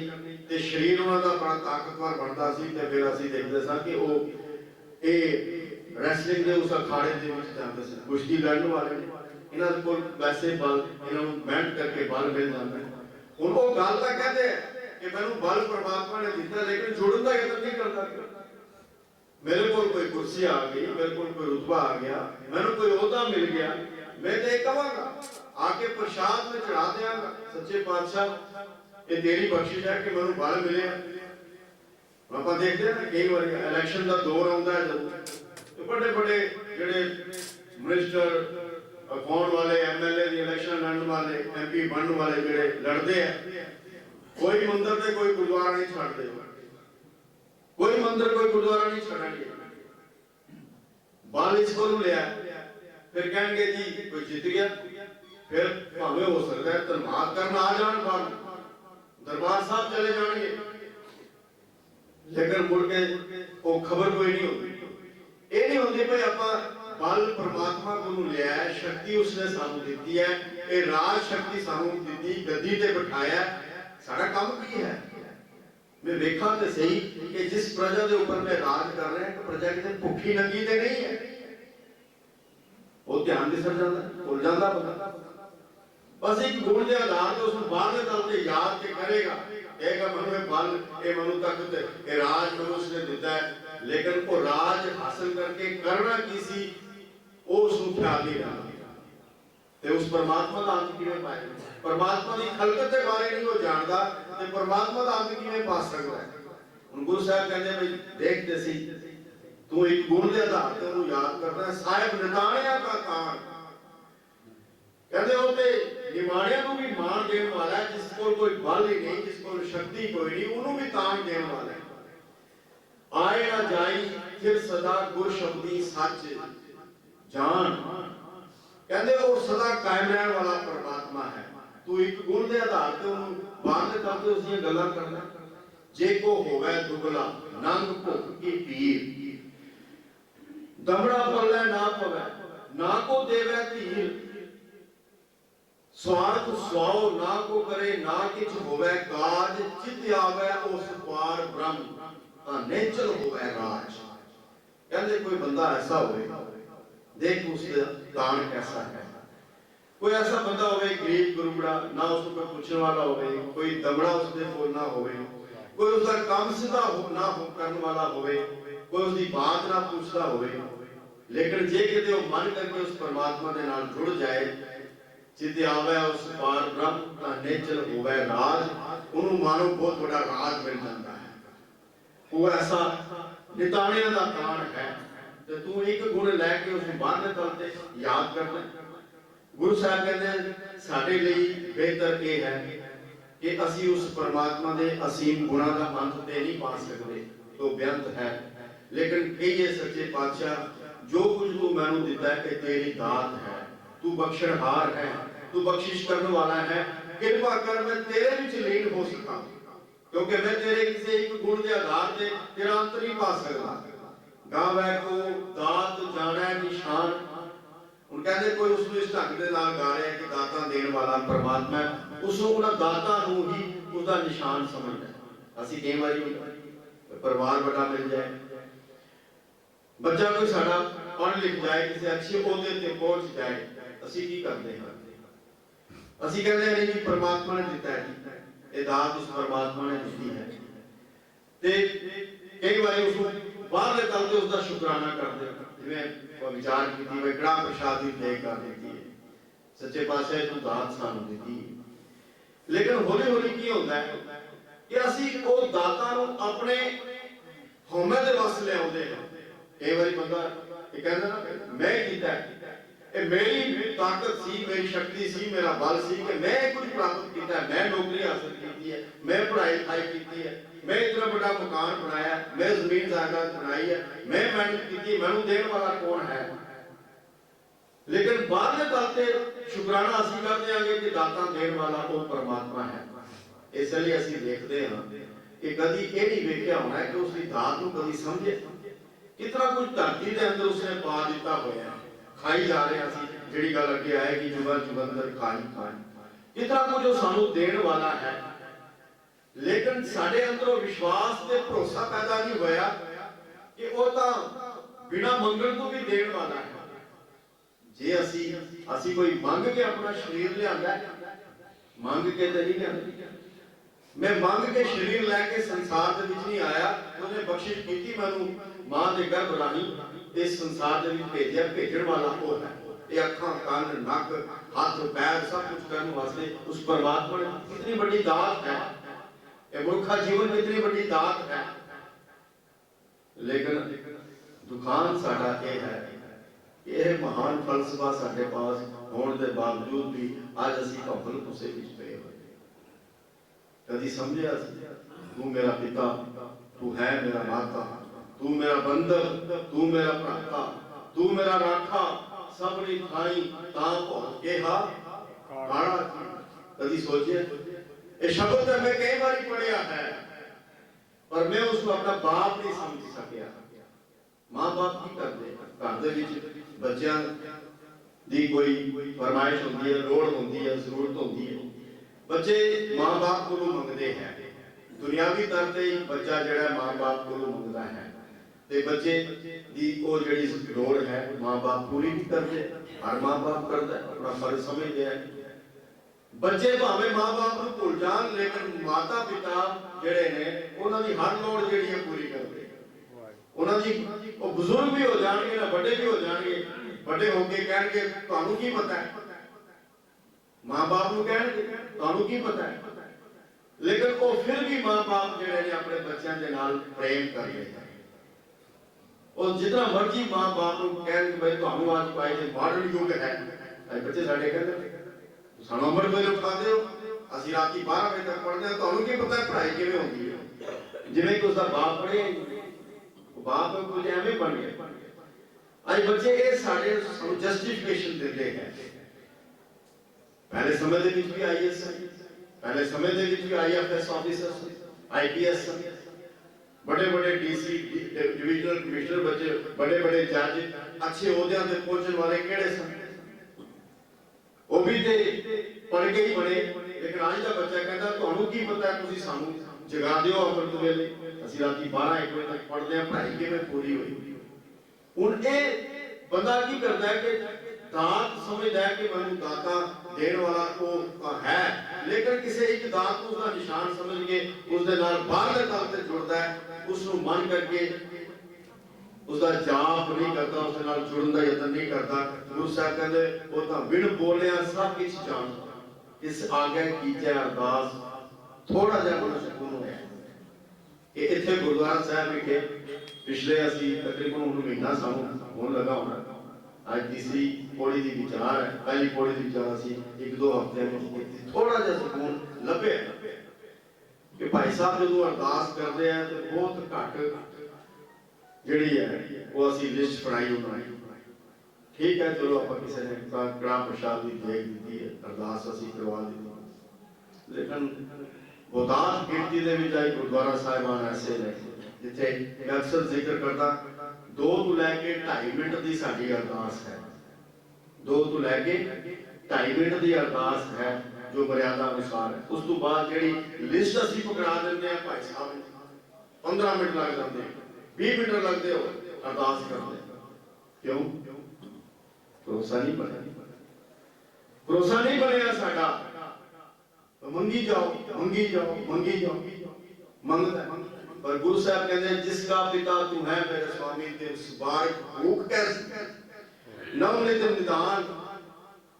ਤੇ ਸਰੀਰ ਉਹਨਾਂ ਦਾ ਬੜਾ ਤਾਕਤਵਰ ਬਣਦਾ ਸੀ। ਤੇ ਫਿਰ ਅਸੀਂ ਦੇਖਦੇ ਸਾਂ ਕਿ ਉਹ ਇਹ ਰੈਸਲਿੰਗ ਦੇ ਉਸ ਅਖਾੜੇ ਦੇ ਵਿੱਚ ਜਾਂਦੇ ਸਨ, ਕੁਸ਼ਤੀ ਲੜਨ ਵਾਲੇ ਨੇ, ਇਹਨਾਂ ਦੇ ਕੋਲ ਵੈਸੇ ਬਲ, ਇਹਨਾਂ ਨੂੰ ਮਿਹਨਤ ਕਰਕੇ ਬਲ ਮਿਲ ਜਾਂਦਾ। ਹੁਣ ਉਹ ਗੱਲ ਤਾਂ ਕਹਿੰਦੇ ਆ ਕਿ ਮੈਨੂੰ ਬਲ ਪਰਮਾਤਮਾ ਨੇ ਦਿੱਤਾ, ਲੇਕਿਨ ਜੁੜਨ ਦਾ ਯਤਨ ਨਹੀਂ ਕਰਦਾ। ਮੇਰੇ ਕੋਲ ਕੋਈ ਕੁਰਸੀ ਆ ਗਈ, ਮੇਰੇ ਕੋਲ ਕੋਈ ਰੁਤਬਾ ਆ ਗਿਆ, ਮੈਨੂੰ ਕੋਈ ਅਹੁਦਾ ਮਿਲ ਗਿਆ, ਮੈਂ ਤੇ ਇਹ ਕਹਾਂਗਾ ਆ ਕੇ ਪ੍ਰਸ਼ਾਦ में ਚੜਾ ਦਿਆਂਗਾ, ਸੱਚੇ ਪਾਤਸ਼ਾਹ ਇਹ ਤੇਰੀ ਬਖਸ਼ਿਸ਼ ਹੈ ਕਿ ਮੈਨੂੰ ਬਲ ਮਿਲਿਆ। ਆਪਾਂ ਦੇਖਦੇ ਹਾਂ ਕਈ ਵਾਰੀ ਇਲੈਕਸ਼ਨ ਦਾ ਦੌਰ ਆਉਂਦਾ ਹੈ, ਜਦੋਂ ਵੱਡੇ ਵੱਡੇ ਜਿਹੜੇ ਮਿਨਿਸਟਰ ਅਕਾਉਣ ਵਾਲੇ, ਐਮਐਲਏ ਦੀ ਇਲੈਕਸ਼ਨ ਲੜਨ ਵਾਲੇ, ਐਮਪੀ ਬਣਨ ਵਾਲੇ ਜਿਹੜੇ ਲੜਦੇ ਆ, ਕੋਈ ਮੰਦਰ ਤੇ ਕੋਈ ਗੁਰਦੁਆਰਾ ਨਹੀਂ ਛੱਡਦੇ, ਕੋਈ ਮੰਦਰ ਕੋਈ ਗੁਰਦੁਆਰਾ ਨਹੀਂ ਛੱਡਣਗੇ। ਬਲ ਇਸ ਕੋਲ ਲਿਆ, ਫਿਰ ਕਹਿਣਗੇ ਜੀ ਕੋਈ ਜਿੱਤ ਗਿਆ, ਫਿਰ ਭਾਵੇਂ ਹੋ ਸਕਦਾ ਹੈ ਧਰਮਾਦ ਕਰਨ ਆ ਜਾਣ, ਬਾਹਰ ਦਰਬਾਰ ਸਾਹਿਬ ਚਲੇ ਜਾਣਗੇ, ਲੇਕਿਨ ਮੁੜ ਕੇ ਉਹ ਖਬਰ ਕੋਈ ਨਹੀਂ ਹੁੰਦੀ। ਇਹ ਨਹੀਂ ਹੁੰਦੀ ਭਾਈ ਆਪਾਂ ਬਲ ਪਰਮਾਤਮਾ ਕੋਲੋਂ ਲਿਆ, ਸ਼ਕਤੀ ਉਸਨੇ ਸਾਨੂੰ ਦਿੱਤੀ ਹੈ, ਇਹ ਰਾਜ ਸ਼ਕਤੀ ਸਾਨੂੰ ਦਿੱਤੀ, ਗੱਦੀ ਤੇ ਬਿਠਾਇਆ, ਸਾਡਾ ਕੰਮ ਕੀ ਹੈ? मैं देखा तो सही कि जिस प्रजा के ऊपर मैं राज कर रहा है, प्रजा किसी भुखी नंगी तो नहीं है, वो ध्यान से सर जाता, भुल जाता बंदा। बस एक गुण के आधार पर उसको बाहर के तल पे याद के करेगा, कहेगा मनु बल, ये मनु तक ये राज मनुष्य ने दिता है, लेकिन वो राज हासिल करके करना किसी वो उसको ख्याल नहीं रहा। ते उस परमात्मा का अंत किवें पाए, परमात्मा की खलकत के बारे नहीं वो जानता, ते परमात्मा का अंत किवें पा सकता है। हुण गुरु साहब कहते भाई देखते सी तू एक गुण के आधार पे उन्हें याद करता है, साहिब निताणिया का कान कहते हो ते निमाणिया को भी मान देने वाला है, जिसको कोई बल ही नहीं, जिसको शक्ति कोई नहीं, उन्होंने भी तान देने वाला है। आए ना जाई फिर सदा गुर शब्दी सच जान, कहते और सदा कायम रहने वाला परमात्मा है। तू एक गुण के आधार पे बाहर करते उसकी गल्लां करना, जे को होवे दुगला नंग भुख की पीर, दमड़ा पल्ले ना पवे ना को देवे धीर, स्वार्थ स्वाओ ना को करे ना किछ होवे काज, चित आवे उस पार ब्रह्म ताने चल होवे राज। कहते कोई बंदा ऐसा होवे, देख उसका दान कैसा है। कोई ऐसा बंदा होवे गरीब गुरुबड़ा, ना उसको कोई पूछने वाला होवे, कोई दमड़ा उसके कोल ना होवे, कोई उसका काम सीधा हो ना हो करने वाला होवे, कोई उसकी बात ना पूछता होवे, लेकिन जे किते वो मन करके उस परमात्मा के नाल जुड़ जाए, जिते आवे उस पार ब्रह्म दा नेचल होवे राज, उन्होंने मानो बहुत बड़ा राज मिल जाता है। वो ऐसा निताणिया दा कान है, तो तू एक गुण लैके उस बाहर तलते याद करना। गुरु साहब कहते साडे लई बेहतर ये है कि असी उस परमात्मा दे असीम गुणा का अंत ते नहीं पा सकते, तो बेअंत है, लेकिन कहिए सच्चे पातशाह जो कुछ तू मैनू दिता है कि तेरी दात है, तू बख्शणहार है, तू बख्शिश करने वाला है, कृपा कर मैं तेरे विच लीन हो सका, क्योंकि मैं तेरे किसी एक गुण के आधार पे तेरा अंत नहीं पा सकता। गावे को दात जाने निशान, ਹੁਣ ਕਹਿੰਦੇ ਕੋਈ ਉਸ ਨੂੰ ਇਸ ਢੰਗ ਦੇ ਨਾਲ ਗਾ ਰਿਹਾ ਕਿ ਦਾਤਾਂ ਦੇਣ ਵਾਲਾ ਪਰਮਾਤਮਾ ਹੈ, ਉਸ ਨੂੰ ਉਹਨਾਂ ਦਾਤਾਂ ਨੂੰ ਹੀ ਉਹਦਾ ਨਿਸ਼ਾਨ ਸਮਝਦਾ। ਅਸੀਂ ਕਈ ਵਾਰੀ ਪਰਿਵਾਰ ਵੱਡਾ ਮਿਲ ਜਾਏ, ਬੱਚਾ ਕੋਈ ਸਾਡਾ ਪੜ੍ਹ ਲਿਖ ਜਾਏ, ਕਿਸੇ ਅੱਛੇ ਅਹੁਦੇ ਤੇ ਪਹੁੰਚ ਜਾਏ, ਅਸੀਂ ਕੀ ਕਰਦੇ ਹਾਂ? ਅਸੀਂ ਕਹਿੰਦੇ ਹਾਂ ਜੀ ਪਰਮਾਤਮਾ ਨੇ ਦਿੱਤਾ ਹੈ, ਇਹ ਦਾਤ ਉਸ ਪਰਮਾਤਮਾ ਨੇ ਦਿੱਤੀ ਹੈ। ਤੇ ਕਈ ਵਾਰੀ ਉਸ ਨੂੰ ਬਾਹਰਲੇ ਤਲ ਤੇ ਉਸ ਦਾ ਸ਼ੁਕਰਾਨਾ ਕਰਦੇ ਹਾਂ, ਜਿਵੇਂ ਵਿਚਾਰ ਕੀਤੀ ਹੋਵੇ ਕੜਾ ਪ੍ਰਸ਼ਾਦ ਦੀ ਦੇਖ ਕਰ ਦਿੱਤੀ ਹੈ, ਸੱਚੇ ਪਾਤਸ਼ਾਹ ਤੂੰ ਦਾਤ ਸਾਨੂੰ ਦਿੱਤੀ ਹੈ। ਲੇਕਿਨ ਹੌਲੀ ਹੌਲੀ ਕੀ ਹੁੰਦਾ ਹੈ ਕਿ ਅਸੀਂ ਉਹ ਦਾਤਾਂ ਨੂੰ ਆਪਣੇ ਹਉਮੈ ਦੇ ਵੱਸ ਲਿਆਉਂਦੇ ਹਾਂ। ਕਈ ਵਾਰੀ ਬੰਦਾ ਇਹ ਕਹਿੰਦਾ ਨਾ ਮੈਂ ਕੀਤਾ, ਇਹ ਮੇਰੀ ਤਾਕਤ ਸੀ, ਮੇਰੀ ਸ਼ਕਤੀ ਸੀ, ਮੇਰਾ ਬਲ ਸੀ ਕਿ ਮੈਂ ਕੁਝ ਪ੍ਰਾਪਤ ਕੀਤਾ, ਮੈਂ ਨੌਕਰੀ ਹਾਸਲ ਕੀਤੀ ਹੈ, ਮੈਂ ਪੜ੍ਹਾਈ ਲਿਖਾਈ ਕੀਤੀ ਹੈ, मैं इतना बड़ा मकान बनाया, मैं जमीन जायदाद बनाई है, मैं मेहनत की, मैनू देने वाला कौन है? लेकिन बाहरले तल ते शुकराना असं कर देंगे कि दाता देने वाला वो परमात्मा है। इसलिए असं देखते हैं कि कभी ये नहीं वेख्या होना है कि उसकी दात को कभी समझे कितना कुछ धरती के अंदर उसने पा दिता हुआ है, खाई जा रहे हैं। जी गल अगे आएगी जुगल जुगंदर खाई खाई, कितना कुछ सानू देने वाला है, लेकिन साडे अंदरों विश्वास ते भरोसा पैदा नहीं होया कि वो तो बिना मंगण तो भी देने वाला है। जे असी कोई मंग के अपना शरीर लिया, मंग के तो नहीं लिया, मैं मंग के शरीर लैके संसार के विच नहीं आया, उन्हें बख्शिश की, मैनू मां के गर्भ राही इस संसार के विच भेजिया, भेजण वाला वो है। ये अखां कान नक हाथ पैर सब कुछ करने वास्ते उस परमात्मा ने कितनी बड़ी दात है, ये मूर्खा जीवन कितनी बड़ी दात है। लेकिन दुखान साडा ये है, यह महान फलसफा साडे पास होने के बावजूद भी आज असीं घपल घुसे विच पए होए। कदी समझिया तू मेरा पिता, तू है मेरा माता, तू मेरा बंदर, तू मेरा भ्राता, तू मेरा राखा, सबनी थाई तां पहुंच के हा काड़ा। कदी सोचिए ये शब्द मैं कई बार पढ़िया है, पर मैं उसको अपना बाप नहीं समझ सकिया। मां बाप की करते घर दे विच बच्चों दी कोई फरमाइश होती है, लोड़ होती है, जरूरत होती है, बच्चे मां बाप को मंगते हैं। दुनियावी तौर पे बच्चा जो मां बाप को मंगता है, ते बच्चे दी वो जिहड़ी लोड़ है मां बाप पूरी नहीं करते। हर मां बाप करता है, अपना फर्ज समझते हैं। बच्चे भावें मां बाप को भूल जान, लेकिन माता पिता जिहड़े ने उन्हां दी हर लोड़ जिहड़ी है पूरी करते। उन्हां दी वो बुजुर्ग भी हो जाणगे ना, बड़े भी हो जाणगे, बड़े होके कहणगे तुहानू की पता है, मां बाप नू कहणगे तुहानू की पता है। लेकिन वो फिर भी मां बाप जिहड़े ने अपने बच्चों के नाल प्रेम करदे हैं। और जितना मर्जी मां बाप नू कहणगे भाई तुहानू आज पाए मॉडर्न युग है, बच्चे साडे कहंदे सानू अमर वेले उठाते हो, असि राती 12 बजे तक पढ़ते हैं, तुहानू की पता है पढ़ाई किवें होंदी है। जिवें कि उसका बाप पढ़े, बाप कुछ एवें बन गया। आज बच्चे ये साडे सानू जस्टिफिकेशन देते हैं। पहले समय दे विच भी आईएएस, पहले समय दे विच भी आईएफएस ऑफिसर, आईपीएस, बड़े बड़े डीसी डिविजनल कमिश्नर बच्चे, बड़े बड़े जज अच्छे ओहदियां ते पहुंचने वाले किहड़े सन? वो भी ते पढ़ के ही बने। लेकिन आज का बच्चा कहता तुहानू की पता है, तुसीं सानू जगा दिओ अमृत वेले, असीं राती 12-1 बजे तक पढ़दे हां, पढ़ाई किवें पूरी होई। हुण ये बंदा की करदा है कि दात समझदा है कि मैनू दाता देने वाला वो है, लेकिन किसी एक दात को उसका निशान समझ के उसके नाल बाहरले तल ते जुड़दा है, उसनू मन करके उसका जाप नहीं करता, उसके नाल जुड़न दा यतन नहीं करता। गुरु साहब कहंदे वो तां बिन बोलिया सब कुछ जानदा, इस आगे कीजिए अरदास थोड़ा जिहा मन सुकून होया। ये इत्थे गुरुद्वारा साहब विखे पिछले असीं तकरीबन उन्होंने महीना सानू होने लगा होना, आज तीसरी पौड़ी की विचार है, पहली पौड़ी की विचार असीं 1-2 हफ्ते में थोड़ा जिहा सुकून लभे कि भाई साहब जो अरदास करते हैं तो बहुत घट जिहड़ी है वो असीं लिस्ट बनाई बनाई। ठीक है, चलो आप किसी ने कड़ा प्रसाद की देख दी है, अरदास असीं करवा दी। लेकिन बहुतांश गिनती दे विच आई गुरुद्वारा साहिबान ऐसे ने जिथे मैं अक्सर जिक्र करता 2 ਤੋਂ ਲੈ ਕੇ 2.5 मिनट की साडी अरदास है। 2 ਤੋਂ ਲੈ ਕੇ 2.5 ਮਿੰਟ ਦੀ ਅਰਦਾਸ ਹੈ ਜੋ ਮਰਿਆਦਾ ਅਨੁਸਾਰ ਹੈ। ਉਸ ਤੋਂ ਬਾਅਦ ਜਿਹੜੀ ਲਿਸਟ ਅਸੀਂ ਪਕੜਾ ਦਿੰਦੇ ਆ ਭਾਈ ਸਾਹਿਬ 15 ਮਿੰਟ ਲੱਗ ਜਾਂਦੇ 20 ਮਿੰਟ ਲੱਗਦੇ ਹੋ ਅਰਦਾਸ ਕਰਦੇ। ਕਿਉਂ? ਭਰੋਸਾ ਨਹੀਂ ਬਣਿਆ, ਭਰੋਸਾ ਨਹੀਂ ਬਣਿਆ ਸਾਡਾ। ਮੰਗੀ ਜਾਓ ਮੰਗੀ ਜਾਓ ਮੰਗੀ ਜਾਓ ਮੰਗਦਾ। पर गुरु साहब कहते हैं जिसका पिता तू है मेरे स्वामी ते उस बार भूख कैसे नवनित निदान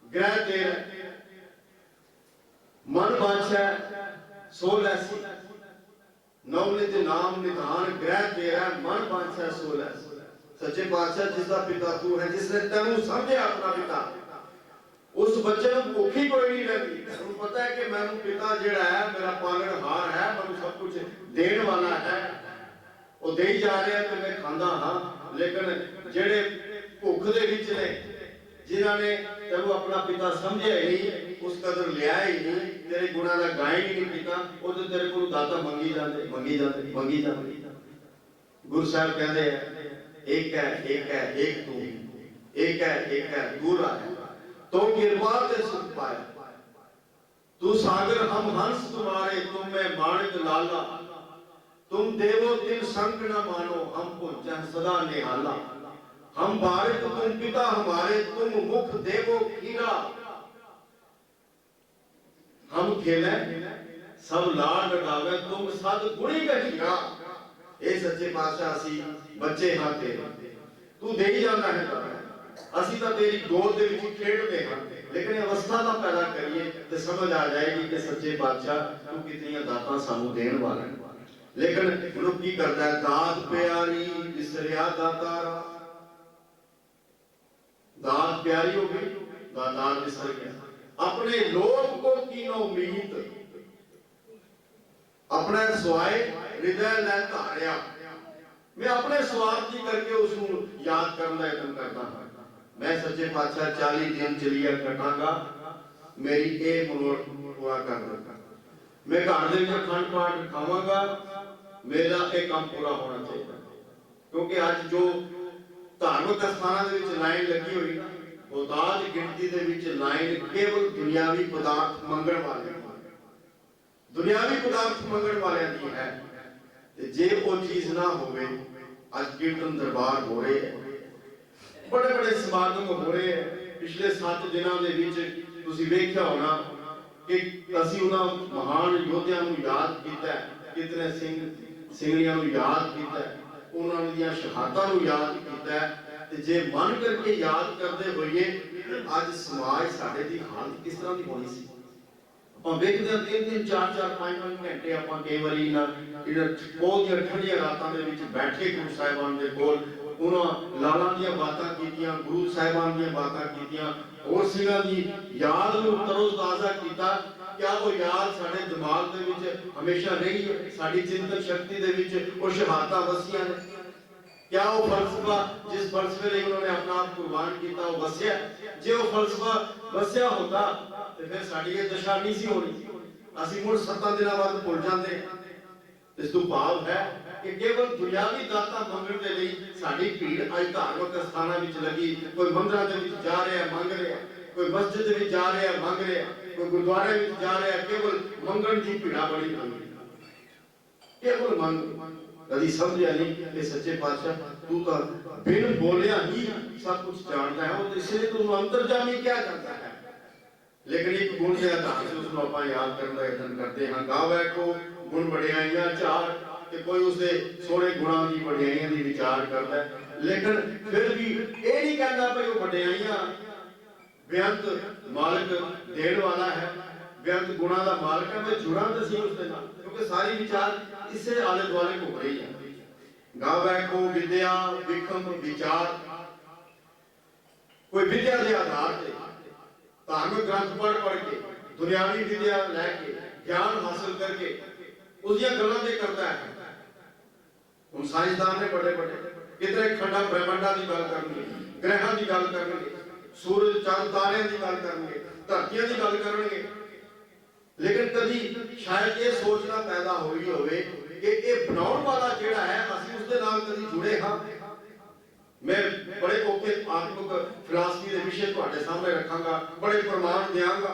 ग्रह तेरा मन बादशाह सोल ऐसी नवनित नाम निदान ग्रह तेरा मन बादशाह सोल ऐसी। सच्चे पातशाह जिसका पिता तू है जिसने तेनू समझे अपना पिता उस बच्चे को भूख ही कोई नहीं रहती। उन्हें पता है कि मैनू पिता जिहड़ा है मेरा पालनहार है मैनू सब कुछ देने वाला है वो दे जा रहा है तो मैं खांदा हाँ। लेकिन जेड़े भुख दे विच ने जिन्हां ने तेनू अपना पिता समझिया ही नहीं उस कदर लिया ही नहीं तेरे गुणा का गायन ही नहीं कीता वो तो तेरे को दाता मंगी जाते मंगी जाते मंगी जाते। गुरु साहब कहते हैं एक है एक तू एक है दूर आया तो कृपा ते सुख पाया तू सागर हम हंस तुम्हारे तुम में माणिक लाला तुम देवो तिल संक न मानो हम पहुंचा सदा निहाला हम भारत तुम पिता हमारे तुम मुख देवो खीरा हम खेले सब लाड लगावे तुम सद गुणी गठीरा। ए सच्चे पातशाह असी बच्चे हां तेरे तू दे ही जाना है ਅਸੀਂ ਤਾਂ ਤੇਰੀ ਗੋਦ ਦੇ ਵਿੱਚ ਖੇਡਦੇ ਹਾਂ ਲੇਕਿਨ ਅਵਸਥਾ ਦਾ ਪੈਦਾ ਕਰੀਏ ਤੇ ਸਮਝ ਆ ਜਾਏਗੀ ਕਿ ਸੱਚੇ ਬਾਦਸ਼ਾਹ ਤੂੰ ਕਿਤਨੀਆਂ ਦਾਤਾਂ ਸਾਨੂੰ ਦੇਣ ਵਾਲਾ ਹੈ। ਲੇਕਿਨ ਮਨੁੱਖ ਕੀ ਕਰਦਾ ਹੈ ਦਾਤ ਪਿਆਰੀ ਵਿਸਰਿਆ ਦਾਤਾਰਾ ਦਾਤ ਪਿਆਰੀ ਹੋ ਗਈ ਦਾਤਾਰ ਵਿਸਰ ਗਿਆ। ਆਪਣੇ ਲੋਭ ਕੋ ਕੀਨੋ ਮੀਤ अपने स्वाय हृदय लै धारिया मैं अपने स्वार्थ की करके उसको याद करने का यत्न करता हूं। मैं सच्चे पातशाह 40 दिन चलिया कटांगा मेरी ये मनोरथ पूरा कर दूंगा मैं घर दे विच खंड पाठ खावांगा मेरा ये काम पूरा होना चाहिए। क्योंकि आज जो धार्मिक स्थानां दे विच लाइन लगी हुई ना बहुतात गिनती दे विच लाइन केवल दुनियावी पदार्थ मंगण वाले दुनियावी पदार्थ मंगण वाले दी है ते जे वो चीज ना होवे आज कीर्तन दरबार हो रहे हैं बड़े बड़े समागम हो रहे हैं। पिछले 7 दिनों दे विच तुसीं वेख्या होना कि असीं उन्हां महान योद्धियां नूं याद कीता है कितने सिंह सिंघड़ियां नूं याद कीता है उन्हां दीयां शहादतां नूं याद कीता है ते जे मन करके याद करदे होइए आज समाज साडे दी हालत किस तरह दी होनी सी। ਆਪਾਂ ਵੇਖਦੇ ਹਾਂ 3-3 4-4 5-5 ਘੰਟੇ ਆਪਾਂ ਕਈ ਵਾਰੀ ਇਹਨਾਂ ਬਹੁਤ ਠੰਡੀਆਂ ਰਾਤਾਂ ਦੇ ਵਿੱਚ ਬੈਠੇ ਗੁਰੂ ਸਾਹਿਬਾਨ ਦੇ ਕੋਲ ਉਹਨਾਂ ਲਾਲਾਂ ਦੀਆਂ ਬਾਤਾਂ ਕੀਤੀਆਂ ਗੁਰੂ ਸਾਹਿਬਾਨ ਦੀਆਂ ਬਾਤਾਂ ਕੀਤੀਆਂ ਹੋਰ ਸਿੰਘਾਂ ਦੀ ਯਾਦ ਨੂੰ ਤਰੋਤਾਜ਼ਾ ਕੀਤਾ। क्या वो याद साडे दिमाग दे विच हमेशा रही है साडी चिंतन शक्ति दे विच वो शहादतां वसियां ने क्या वो फलसफा जिस फलसफे लिए उन्होंने अपना आप कुर्बान किया वो वसिया जे वो फलसफा वसिया होता ਤੇ ਫਿਰ ਸਾਡੀ ਇਹ ਦਸ਼ਾ ਨਹੀਂ ਸੀ ਹੋਣੀ ਅਸੀਂ ਮੁੜ 7 ਦਿਨਾਂ ਬਾਅਦ ਭੁੱਲ ਜਾਂਦੇ। ਇਸ ਤੋਂ ਭਾਵ ਹੈ ਕਿ ਕੇਵਲ ਦੁਨਿਆਵੀ ਦਾਤਾਂ ਮੰਗਣ ਦੇ ਲਈ ਸਾਡੀ ਭੀੜ ਅੱਜ ਧਾਰਮਿਕ ਸਥਾਨਾਂ ਵਿੱਚ ਲੱਗੀ ਕੋਈ ਮੰਦਰਾਂ ਦੇ ਵਿੱਚ ਜਾ ਰਿਹਾ ਮੰਗ ਰਿਹਾ ਕੋਈ ਮਸਜਿਦ ਦੇ ਵਿੱਚ ਜਾ ਰਿਹਾ ਮੰਗ ਰਿਹਾ ਕੋਈ ਗੁਰਦੁਆਰੇ ਵਿੱਚ ਜਾ ਰਿਹਾ ਕੇਵਲ ਮੰਗਣ ਦੀ ਭੀੜਾ ਬੜੀ ਹੋਈ ਕੇਵਲ ਮੰਗ कभी समझा नहीं कि सच्चे पातशाह तू तो बिन बोलिया ही सब कुछ जानता है और इसलिए तू अंतर्जामी क्या जानता है। लेकिन एक गुण या धाम से उसको अपन याद करने का यत्न करते हैं गावे को गुण बढ़ियाइयां चार कि कोई उसे सोने गुणा की बढ़ियाइयां दी विचार करता है लेकिन फिर भी ये नहीं कहता भाई वो बढ़ियाइयां बेअंत मालिक देने वाला है बेअंत गुणा का मालिक है मैं जुड़ा तो सी उसके नाल क्योंकि सारी विचार इससे आले दुआले घूम रही है। गावे को विद्या विक्रम विचार कोई विद्या के आधार पे धार्मिक ग्रंथ पढ़ के दुनियावी विद्या लेके ज्ञान हासिल करके उसकी गल्लां ते करता है। हुण साइंसदान ने बड़े बड़े कितने खंडा ब्रह्मांडा की गल करनगे ग्रहां की गल करनगे सूरज चंद तारियां की गल करनगे धरतियां की गल करनगे लेकिन कभी शायद ये सोचना पैदा हुई होवे कि ये बनाउण वाला जेड़ा है असि उसदे नाल कभी जुड़े हां। मैं बड़े औखे के आत्मिक फिलासफी के विषय तुहाडे सामने रखांगा, बड़े प्रमाण देंगा,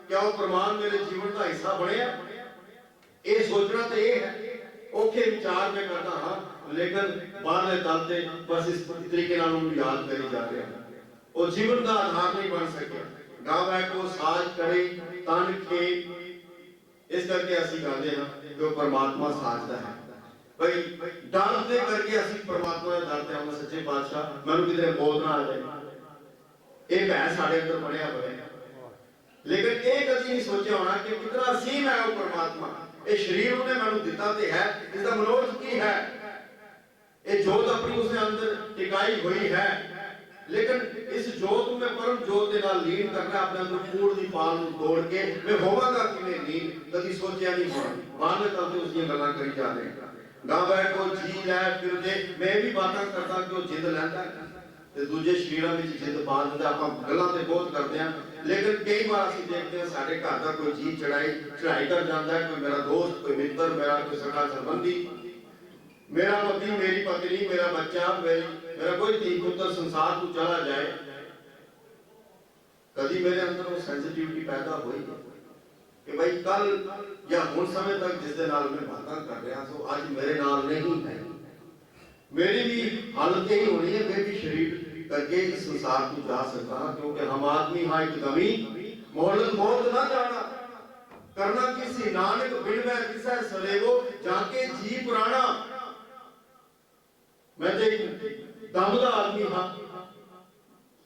क्या वो प्रमाण मेरे जीवन का हिस्सा बने? ये सोचना तो ये है, औखे विचार में करता हाँ, लेकिन बाहरले तल ते बस इस तरीके नाल उन्हें याद करी जा रहे हैं, वो जीवन का आधार नहीं बन सके। गावे को साज करे तन के, इस करके असि गाते हैं कि वो परमात्मा साजदा है। भाई डर दे करके असि परमात्मा दे डरते हैं, सच्चे पातशाह मैनू किधरे मौत ना आ जाए, ये भय साडे अंदर बनया होया है। लेकिन ये कभी नहीं सोचा होना कि कितना असीम है वो परमात्मा। ये शरीर उन्हें मैनू दिता ते है, इसका मनोरथ की है, ये जोत अपनी उसने अंदर टिकाई हुई है, लेकिन इस जोत में परम जोत के नाल लीन करना, अपने अंदर कूड़ दी पाल नूं तोड़ के मैं होवांगा किवें लीन, कभी सोचा नहीं होना। बाहरले तल ते उसकी गल्लां करी जा रहे हैं। गावे को जी लै फिरदे, मैं भी बातां करदा कि वो जिंद लैंदा ते दूजे शरीरां विच जिंद पा दिंदा। आपां गल्लां ते बहुत करदे हां, लेकिन कई बार असि देखते हैं साडे घर दा कोई जी चढ़ाई कर जांदा है, कोई मेरा दोस्त, कोई मित्र, मेरा कोई सगा संबंधी, मेरा पति, मेरी पत्नी, मेरा बच्चा, मेरा कोई धी पुत्र संसार को चला जाए, कभी मेरे अंदर वो सेंसिटिविटी पैदा हुई कि भाई कल या हुण समय तक जिस दे नाल मैं बातां कर रहा सो आज मेरे नाल नहीं है, मेरी भी हालत यही होनी है, मैं भी शरीर करके इस संसार को जा सकता हाँ, क्योंकि हम आदमी हाँ एक दमी मोहलत मौत ना जाना, करना किसी नानक बिन वै किसै सलेवो जाके जी पुराना। मैं तो एक दम का आदमी हाँ,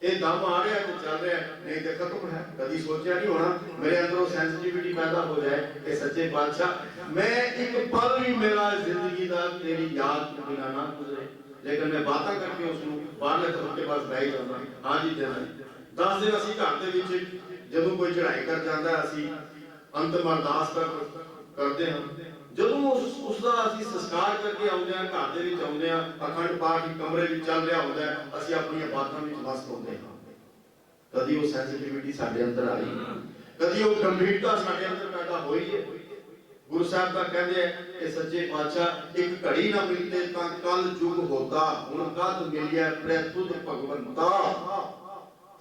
ये दम आ रहा है तो चल रहा है, नहीं तो खत्म है। कभी सोचा नहीं होना मेरे अंदर सेंसिटिविटी पैदा हो जाए कि सच्चे बादशाह मैं एक पल भी मेरा जिंदगी का तेरी याद के बिना ना गुजरे, लेकिन मैं बातें करके उसको बाहरले तरफ के पास लाई जाऊंगा। हाँ जी देना 10 दिन असी घर के विच जदों कोई चढ़ाई कर जाता है असी अंतिम अरदास करते हैं, जदों उसका असी संस्कार करके आउंदे हां, घर दे विच आउंदे हां, अखंड पाठ कमरे विच चल रहा होंदा है, असी अपनी बातां विच मस्त होंदे हां। कदी वो सेंसिटिविटी साडे अंदर आई, कदी वो गंभीरता साडे अंदर पैदा होई है। गुरु साहब का कहते हैं कि सच्चे पातशाह एक घड़ी ना मिलते तां कल जुग होता, हुण कद मिलिया प्रतुद भगवंता।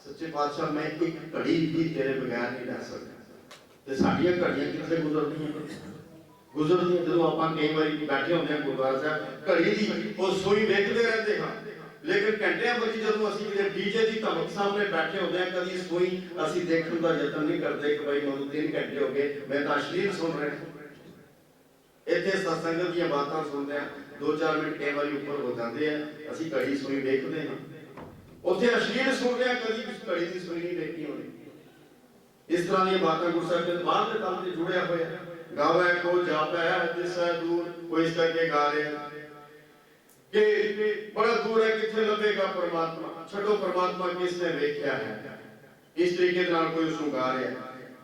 सच्चे पातशाह मैं एक घड़ी भी तेरे बगैर नहीं रह सकता। ते साडियां घड़ियां किथे गुजरदियां जदों आपां कई बारी बैठे होंदे हां गुरुद्वारा साहब, घड़ी दी वो सूई वेखदे रहंदे हां, लेकिन घंटियां बजी जदों असीं किते डीजे दी धमक सामने बैठे होंदे हां, कदी सूई असीं देखण दा यतन नहीं करदे कि भाई मैनूं 3 घंटे हो गए मैं तां अश्लील सुन रहा। इत्थे सत्संग दी बातां सुनदे हां, 2-4 मिनट कई बारी ऊपर हो जांदे हैं, असीं घड़ी सूई वेखदे हां, उत्थे अश्लील सुन रहे हां, कदी घड़ी दी सूई नहीं देखी होनी। इस तरह दी बातां गुरु साहब दे बाहर दे तल ते जुड़िया होया। गावे को जापै दिसै दूर, कोई इस करके गा रहे हैं कि बड़ा दूर है किथे लभेगा परमात्मा, छड़ो परमात्मा किसने वेख्या है, इस तरीके दे नाल कोई उसनु गा रहा है।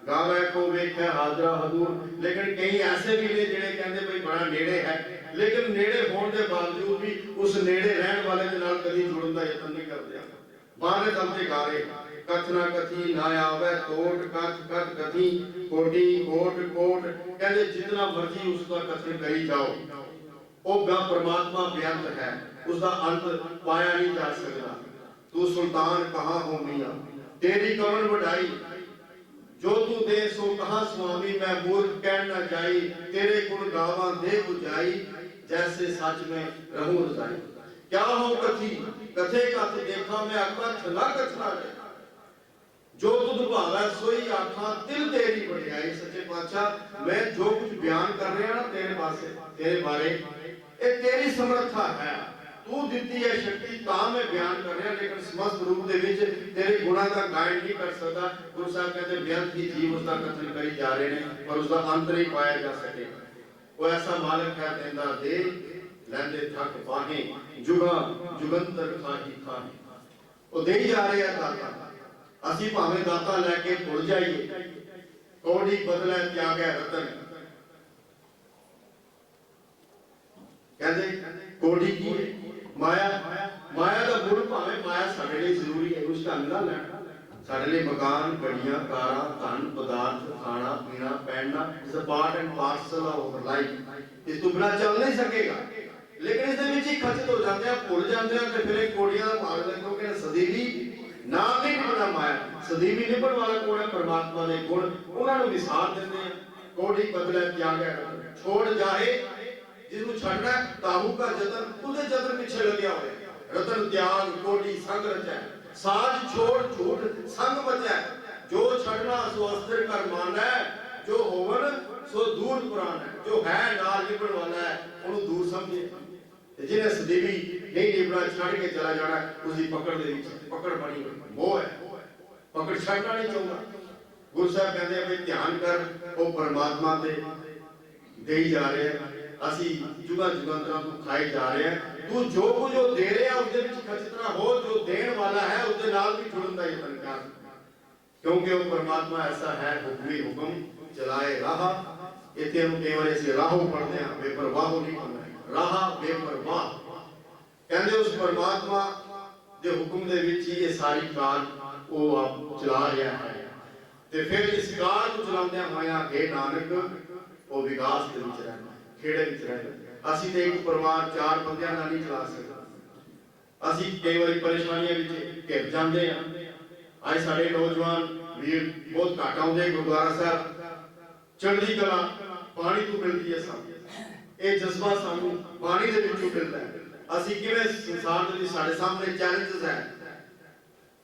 गावे को वेख्या हाजरा हजूर, लेकिन कई ऐसे भी ने जिहड़े कहंदे भाई बड़ा नेड़े है, लेकिन नेड़े होने के बावजूद भी उस नेड़े रहने वाले के नाल कभी जुड़न का यतन नहीं करते। बाहर चलते गा रहे कथना कथी ना आवे तोट कथ कथ कथी कोटी कोट कोट, कहते जितना मर्जी उसका कथन करी जाओ, वो परमात्मा बेअंत है, उसका अंत पाया नहीं जा सकता। तू सुल्तान कहाँ हो मियां, तेरी कवन बढ़ाई, जो तू दे सो कहा स्वामी, मैं मूर्ख कह न जाई, तेरे गुण गावा दे बुझाई, जैसे सच में रहूं रजाई। क्या हो कथी कथे कथ देखा मैं अकथ न कथना जाए, जो तुझ भावै सोई आखा दिल तेरी बढ़ाई। सच्चे पातशाह मैं जो कुछ बयान कर रहा ना तेरे पासे तेरे बारे, ये तेरी समर्था है, तू दिती है शक्ति तां मैं बयान कर रहा, लेकिन समस्त रूप दे विच तेरे गुणा का गायन नहीं कर सकता। गुरु साहब कहते बेअंत ही जीव उसका कथन करी जा रहे हैं, पर उसका अंत नहीं पाया जा सकेगा। वो ऐसा मालिक है देंदा दे लैंदे थक पाहे, जुगा जुगंतर खाही खाही, वो दे जा रहे हैं दाता। असी भावे दाता लैके भुल जाइए, कौड़ी बदले त्यागे रतन, कहते कौड़ी की माया, माया का गुण भावे माया साडे लिए जरूरी है, उस ढंग नाल लेना साडे लिए मकान घड़ियां कारां धन पदार्थ खाना पीना पहनना is a part and parcel of life, इस तो बिना चल नहीं सकेगा। लेकिन इस दे विच एक खचित हो जाते हैं, भुल जाते हैं, तो फिर एक कोड़ियां का भाग देखो कि सदीवी नाम नहीं निभना माया, सदीवी निभण वाला कौन है? परमात्मा दे गुण, उन्होंने विसार देते हैं। कोड़ी बदले त्याग है, छोड़ जाए जिसको छड़ना ताहू का जतन, उसे जतन पीछे लगे हुए। रतन त्याग कोड़ी संग रचा, साज छोड़ झूठ संग बचा, जो छड़ना सो अस्थिर कर माना है, जो होवन सो दूर पुराण है, जो है नाल निभण वाला है उन्हें दूर समझे। जिन्हें सदीवी नहीं निभना छड़ के चला जाना, उसकी पकड़ दे पकड़ बनी मोह है, पकड़ छड़ना नहीं चाहता। गुरु साहब कहते हैं भी ध्यान कर, वो परमात्मा ते दे जा रहे हैं, ਅਸੀਂ जुगा जुगांतरा को खाए जा रहे हैं। तू जो कुछ दे रहे हैं उसके विच खचितना हो, जो देण वाला है उसके नाल भी जुड़न दा यतन कर, क्योंकि वो परमात्मा ऐसा है हुक्मी हुक्म चलाए राह। इथे हम कई बार ऐसे राह पढ़ते हैं, बेपरवाह नहीं होना, राह बेपरवाह कहते उस परमात्मा दे हुक्म दे विच ही ये सारी कार वो आप चला रहा है। ते फिर इस कार को चलाਉਂਦੇ ਹੋਇਆ हे नानक वो विकास ਦੇ ਵਿੱਚ ਰਹਿਣਾ, ਖੇੜੇ ਵਿੱਚ ਰਹਿਣਾ। ਅਸੀਂ ਤੇ ਇੱਕ ਪਰਿਵਾਰ ਚਾਰ ਬੰਦਿਆਂ ਨਾਲ ਨਹੀਂ ਚਲਾ ਸਕਦੇ। ਅਸੀਂ ਕਈ ਵਾਰੀ ਪਰੇਸ਼ਾਨੀਆਂ ਵਿੱਚ ਘਿਰ ਜਾਂਦੇ ਆ। ਅੱਜ ਸਾਡੇ ਨੌਜਵਾਨ ਵੀਰ ਬਹੁਤ ਘੱਟ ਆਉਂਦੇ ਗੁਰਦੁਆਰਾ ਸਾਹਿਬ। ਚੜ੍ਹਦੀ ਕਲਾ ਪਾਣੀ ਤੋਂ ਮਿਲਦੀ ਹੈ ਸਾਨੂੰ, ਇਹ ਜਜ਼ਬਾ ਸਾਨੂੰ ਪਾਣੀ ਦੇ ਵਿੱਚੋਂ ਮਿਲਦਾ ਹੈ। ਅਸੀਂ ਕਿਵੇਂ ਸੰਸਾਰ ਦੇ ਵਿੱਚ ਸਾਡੇ ਸਾਹਮਣੇ ਚੈਲੰਜਸ ਹੈ,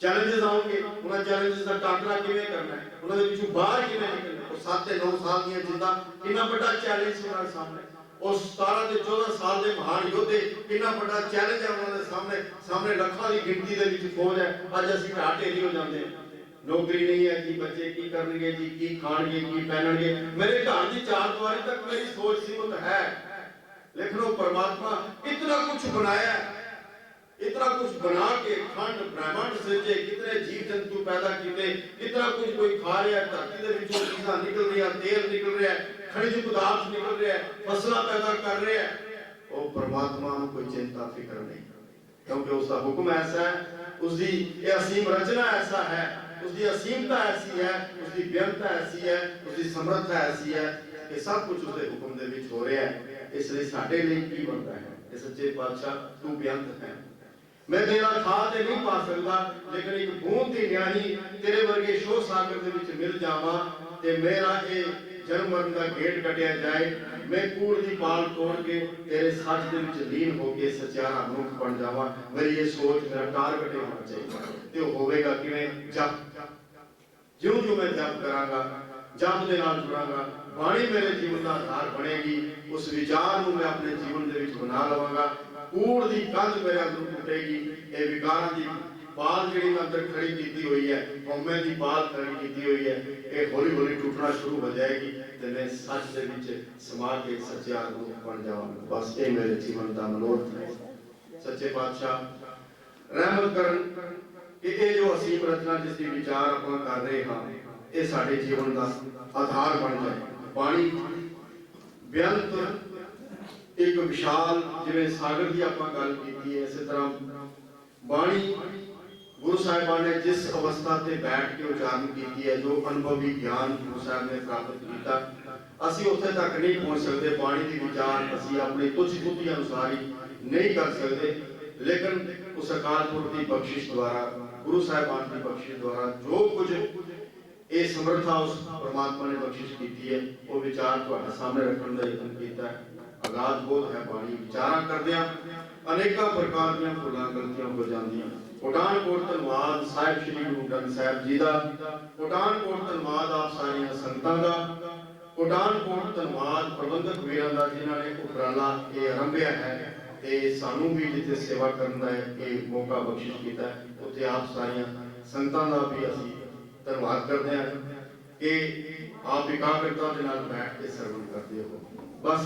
चैलेंजेस आउंगे, उन्हें चैलेंजेस का टाकरा किवें करना है, उन्हें विचों बाहर किवें निकलना है। 7 ते 9 साल दी जिंदा कितना बड़ा चैलेंज है उनके सामने, और 17 ते 14 साल दे महान योद्धे कितना बड़ा चैलेंज है उन्होंने सामने लाखां दी गिनती दे विच फौज है। अज असीं घाटे नहीं हो जाते, नौकरी नहीं है जी, बच्चे की करनगे जी, की खाणगे की पहनणगे। मेरे घर दी चार दीवारी तक मेरी सोच सीमित है, लेकिन वो परमात्मा इतना कुछ बनाया है, इतना कुछ बना के खंड ब्रह्मांड सृजे, कितने जीव जंतु पैदा किए, कितना कुछ कोई खा रहा है, धरती दे विचों चीज़ां निकल रही है, तेल निकल रहा है, खनिज पदार्थ निकल रहा है, फसलां पैदा कर रहे हैं। वो परमात्मा को कोई चिंता फिक्र नहीं, क्योंकि उसका हुक्म ऐसा है, उसकी ये असीम रचना ऐसा है, उसकी असीमता ऐसी है, उसकी बेअंतता ऐसी है, उसकी समर्था ऐसी है कि सब कुछ उसके हुक्म दे विच हो रहा है। इसलिए साडे लिए की बनता है कि सच्चे पातशाह तू बेअंत है, मैं तेरा खा ते नहीं पा सकता, लेकिन एक बूंद दी न्याही तेरे वर्गे शोर सागर दे विच मिल जावां ते मेरा ये जन्म मरण दा गेट कटिया जाए। मैं कूड़ दी पाल तोड़ के तेरे सच दे विच लीन होके सच्चारा मनुख बन जावां। मेरी ये सोच मेरा टारगेट होना चाहिए, ते होवेगा किवें? जप जिउं-जिउं मैं जप करांगा, जप दे नाल जुड़ांगा, बाणी मेरे जीवन का आधार बनेगी, उस विचार नूं मैं अपने जीवन दे विच बना लवांगा। कूड़ दी कंध मेरे अंदर टूटेगी, ये विकारां दी पाल जिहड़ी मैं अंदर खड़ी कीती हुई है, हौमे दी पाल खड़ी कीती हुई है, ये हौली हौली टूटना शुरू हो जाएगी ते मैं सच दे विच समा के सच्चा रूप बन जावांगा। बस ये मेरे जीवन दा मनोरथ है। सच्चे पातशाह रहमत करन कि ये जो असीम रचना जिसकी विचार आपां कर रहे हां, ये साडे जीवन दा आधार बन जाए। पानी बेअंत एक विशाल जिवें सागर की आपां गल कीती है, इस तरह बाणी गुरु साहिबान ने जिस अवस्था ते बैठ के उच्चारण कीती है, जो अनुभवी ज्ञान गुरु साहिब ने प्राप्त किया, असीं उत्थे तक नहीं पहुंच सकते। बाणी दी विचार असीं अपनी तुच्छ बुद्धि अनुसार ही नहीं कर सकते, लेकिन उस अकाल पुरख की बख्शिश द्वारा, गुरु साहिबान की बख्शिश द्वारा जो कुछ ये समर्था उस परमात्मा ने बख्शिश की है, वो विचार तुहाडे सामने रखने का यत्न किया है। अगाध बोध है बाणी विचारा करदियां अनेकों प्रकार दी भुलां गलतियां हो जांदियां। कोटान-कोट धन्नवाद साहिब श्री गुरु ग्रंथ साहिब जी दा, कोटान-कोट धन्नवाद आप सारियां संगतां दा, कोटान-कोट धन्नवाद प्रबंधक वीरां दा जिन्हां ने उपराला ये आरंभिया है ते सानू भी जिथे सेवा करन दा ये मौका बख्शिश कीता है, उत्थे आप सारियां संगतां दा भी असीं धन्नवाद करदे हां कि आप एकाग्रता दे नाल बैठ के सरवण करदे हो। बस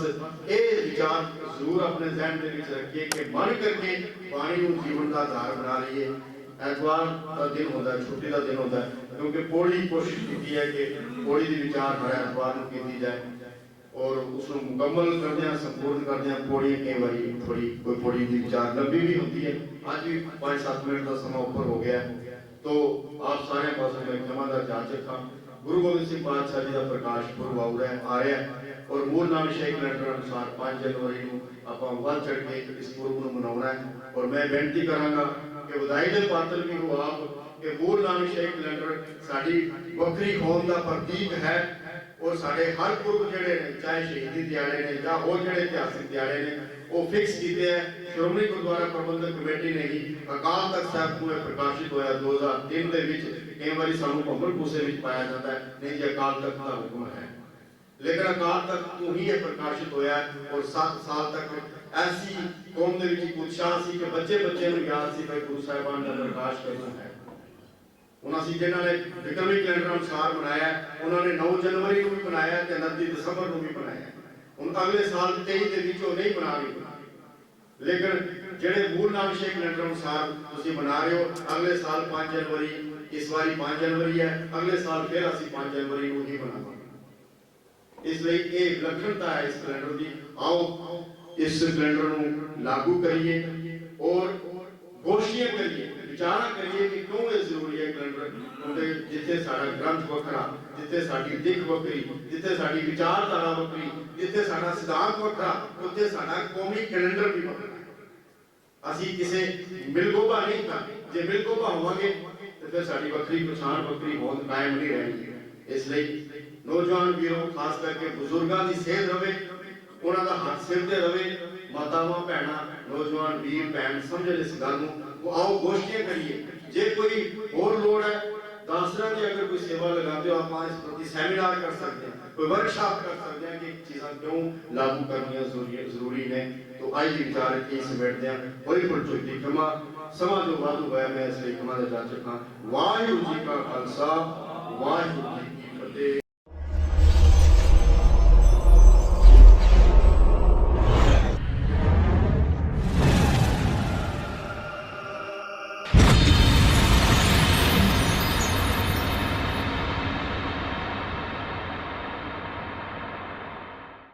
ये विचार जरूर अपने जहन में रखिए कि मन करके पानी को जीवन का आधार बना लीए। एतवार का दिन होता है, छुट्टी का दिन होता है, क्योंकि पौड़ी कोशिश की है कि पौड़ी की विचार हर एतवार को की जाए और उसको मुकम्मल करते हैं, संपूर्ण करते हैं। पौड़ी कई बार थोड़ी कोई पौड़ी की विचार लंबी भी होती है, आज भी 5-7 मिनट का समय ऊपर हो गया, तो आप सारे पास में क्षमा का जाचक था। गुरु गोबिंद सिंह पातशाह जी का प्रकाश पुरब आ रहा है और मूल नाम विषय कैलेंडर अनुसार 5 जनवरी को आप बढ़ चढ़ के इस पुरब को मनाओ। होना है। और मैं बेनती करांगा कि ਵਧਾਈ ਦੇ ਪਾਤਰ भी हो आप कि गुरु नानक शाही कैलेंडर साडी वक्री होने का प्रतीक है। और साडे हर पुरब जिहड़े ने चाहे शहीदी दिहाड़े ने या होर जिहड़े इतिहासिक दिहाड़े ने वो फिक्स कीते हैं। श्रोमणी गुरुद्वारा प्रबंधक कमेटी ने ही अकाल तख्त साहब को प्रकाशित होया 2003 ਦੇ ਵਿੱਚ। कई बार सानू भंबर भूसे ਵਿੱਚ पाया जाता है नहीं जी अकाल तख्त का हुक्म है, लेकिन अकाल तख्त तो ही प्रकाशित होया। और 7 साल तक ऐसी कौम ਦੇ ਵਿੱਚ उत्साह सी कि बच्चे बच्चे ਨੂੰ याद सी भाई गुरु साहिबान ਦਾ प्रकाश करना है। ਹੁਣ ਅਸੀਂ ਜਿਨ੍ਹਾਂ ਨੇ ਵਿਕਰਮੀ ਕੈਲੰਡਰ ਅਨੁਸਾਰ ਮਨਾਇਆ ਉਹਨਾਂ ਨੇ 9 ਜਨਵਰੀ ਨੂੰ ਵੀ ਮਨਾਇਆ ਤੇ 29 ਦਸੰਬਰ ਨੂੰ ਵੀ ਮਨਾਇਆ। ਹੁਣ ਅਗਲੇ ਸਾਲ 23 ਦੇ ਵਿੱਚ ਉਹ ਨਹੀਂ ਮਨਾਣਗੇ, ਲੇਕਿਨ ਜਿਹੜੇ ਮੂਲ ਨਾਨਕ ਸ਼ਾਹੀ ਕੈਲੰਡਰ ਅਨੁਸਾਰ ਤੁਸੀਂ ਮਨਾ ਰਹੇ ਹੋ ਅਗਲੇ ਸਾਲ 5 ਜਨਵਰੀ, ਇਸ ਵਾਰੀ 5 ਜਨਵਰੀ ਹੈ, ਅਗਲੇ ਸਾਲ ਫਿਰ ਅਸੀਂ 5 ਜਨਵਰੀ ਨੂੰ ਹੀ ਮਨਾਵਾਂਗੇ। ਇਸ ਲਈ ਇਹ ਵਿਲੱਖਣਤਾ ਹੈ ਇਸ ਕੈਲੰਡਰ ਦੀ। ਆਓ ਇਸ ਕੈਲੰਡਰ ਨੂੰ ਲਾਗੂ ਕਰੀਏ और गोष्ठियां करिए, विचार करिए कि क्यों ये जरूरी है कैलेंडर। क्योंकि जिथे साडा ग्रंथ वखरा, जिथे साडी दिख वखरी, जिथे साडी विचारधारा वखरी, जिथे साडा सिद्धांत वखरा, उत्थे साडा कौमी कैलेंडर भी वखरा। असी किसे मिलगोबा नहीं था, जे मिलगोबा होवांगे तो फिर साडी वखरी पछाण वखरी होंद कायम नहीं रहेगी। इसलिए नौजवान वीरों खास करके बुजुर्गों की सेहत रवे, उन्हां दा हाथ सिर ते रवे। मातावां भैणां नौजवान वीर भैन समझन इस गल नूं। आओ गोष्ठियां करिए, जे कोई होर लोड़ है दासरा की अगर कोई सेवा लगाते हो आप इस प्रति सैमीनार कर सकते हैं, कोई वर्कशॉप कर सकते हैं कि चीज़ां क्यों लागू करनियां जरूरी ने। तो आज की विचार की समेटते हैं। बड़ी प्रचुति क्षमा समा जो वादू होया मैं इसलिए क्षमा दे जाचक हां। वाहिगुरू जी का खालसा वाहिगुरू जी की फतेह।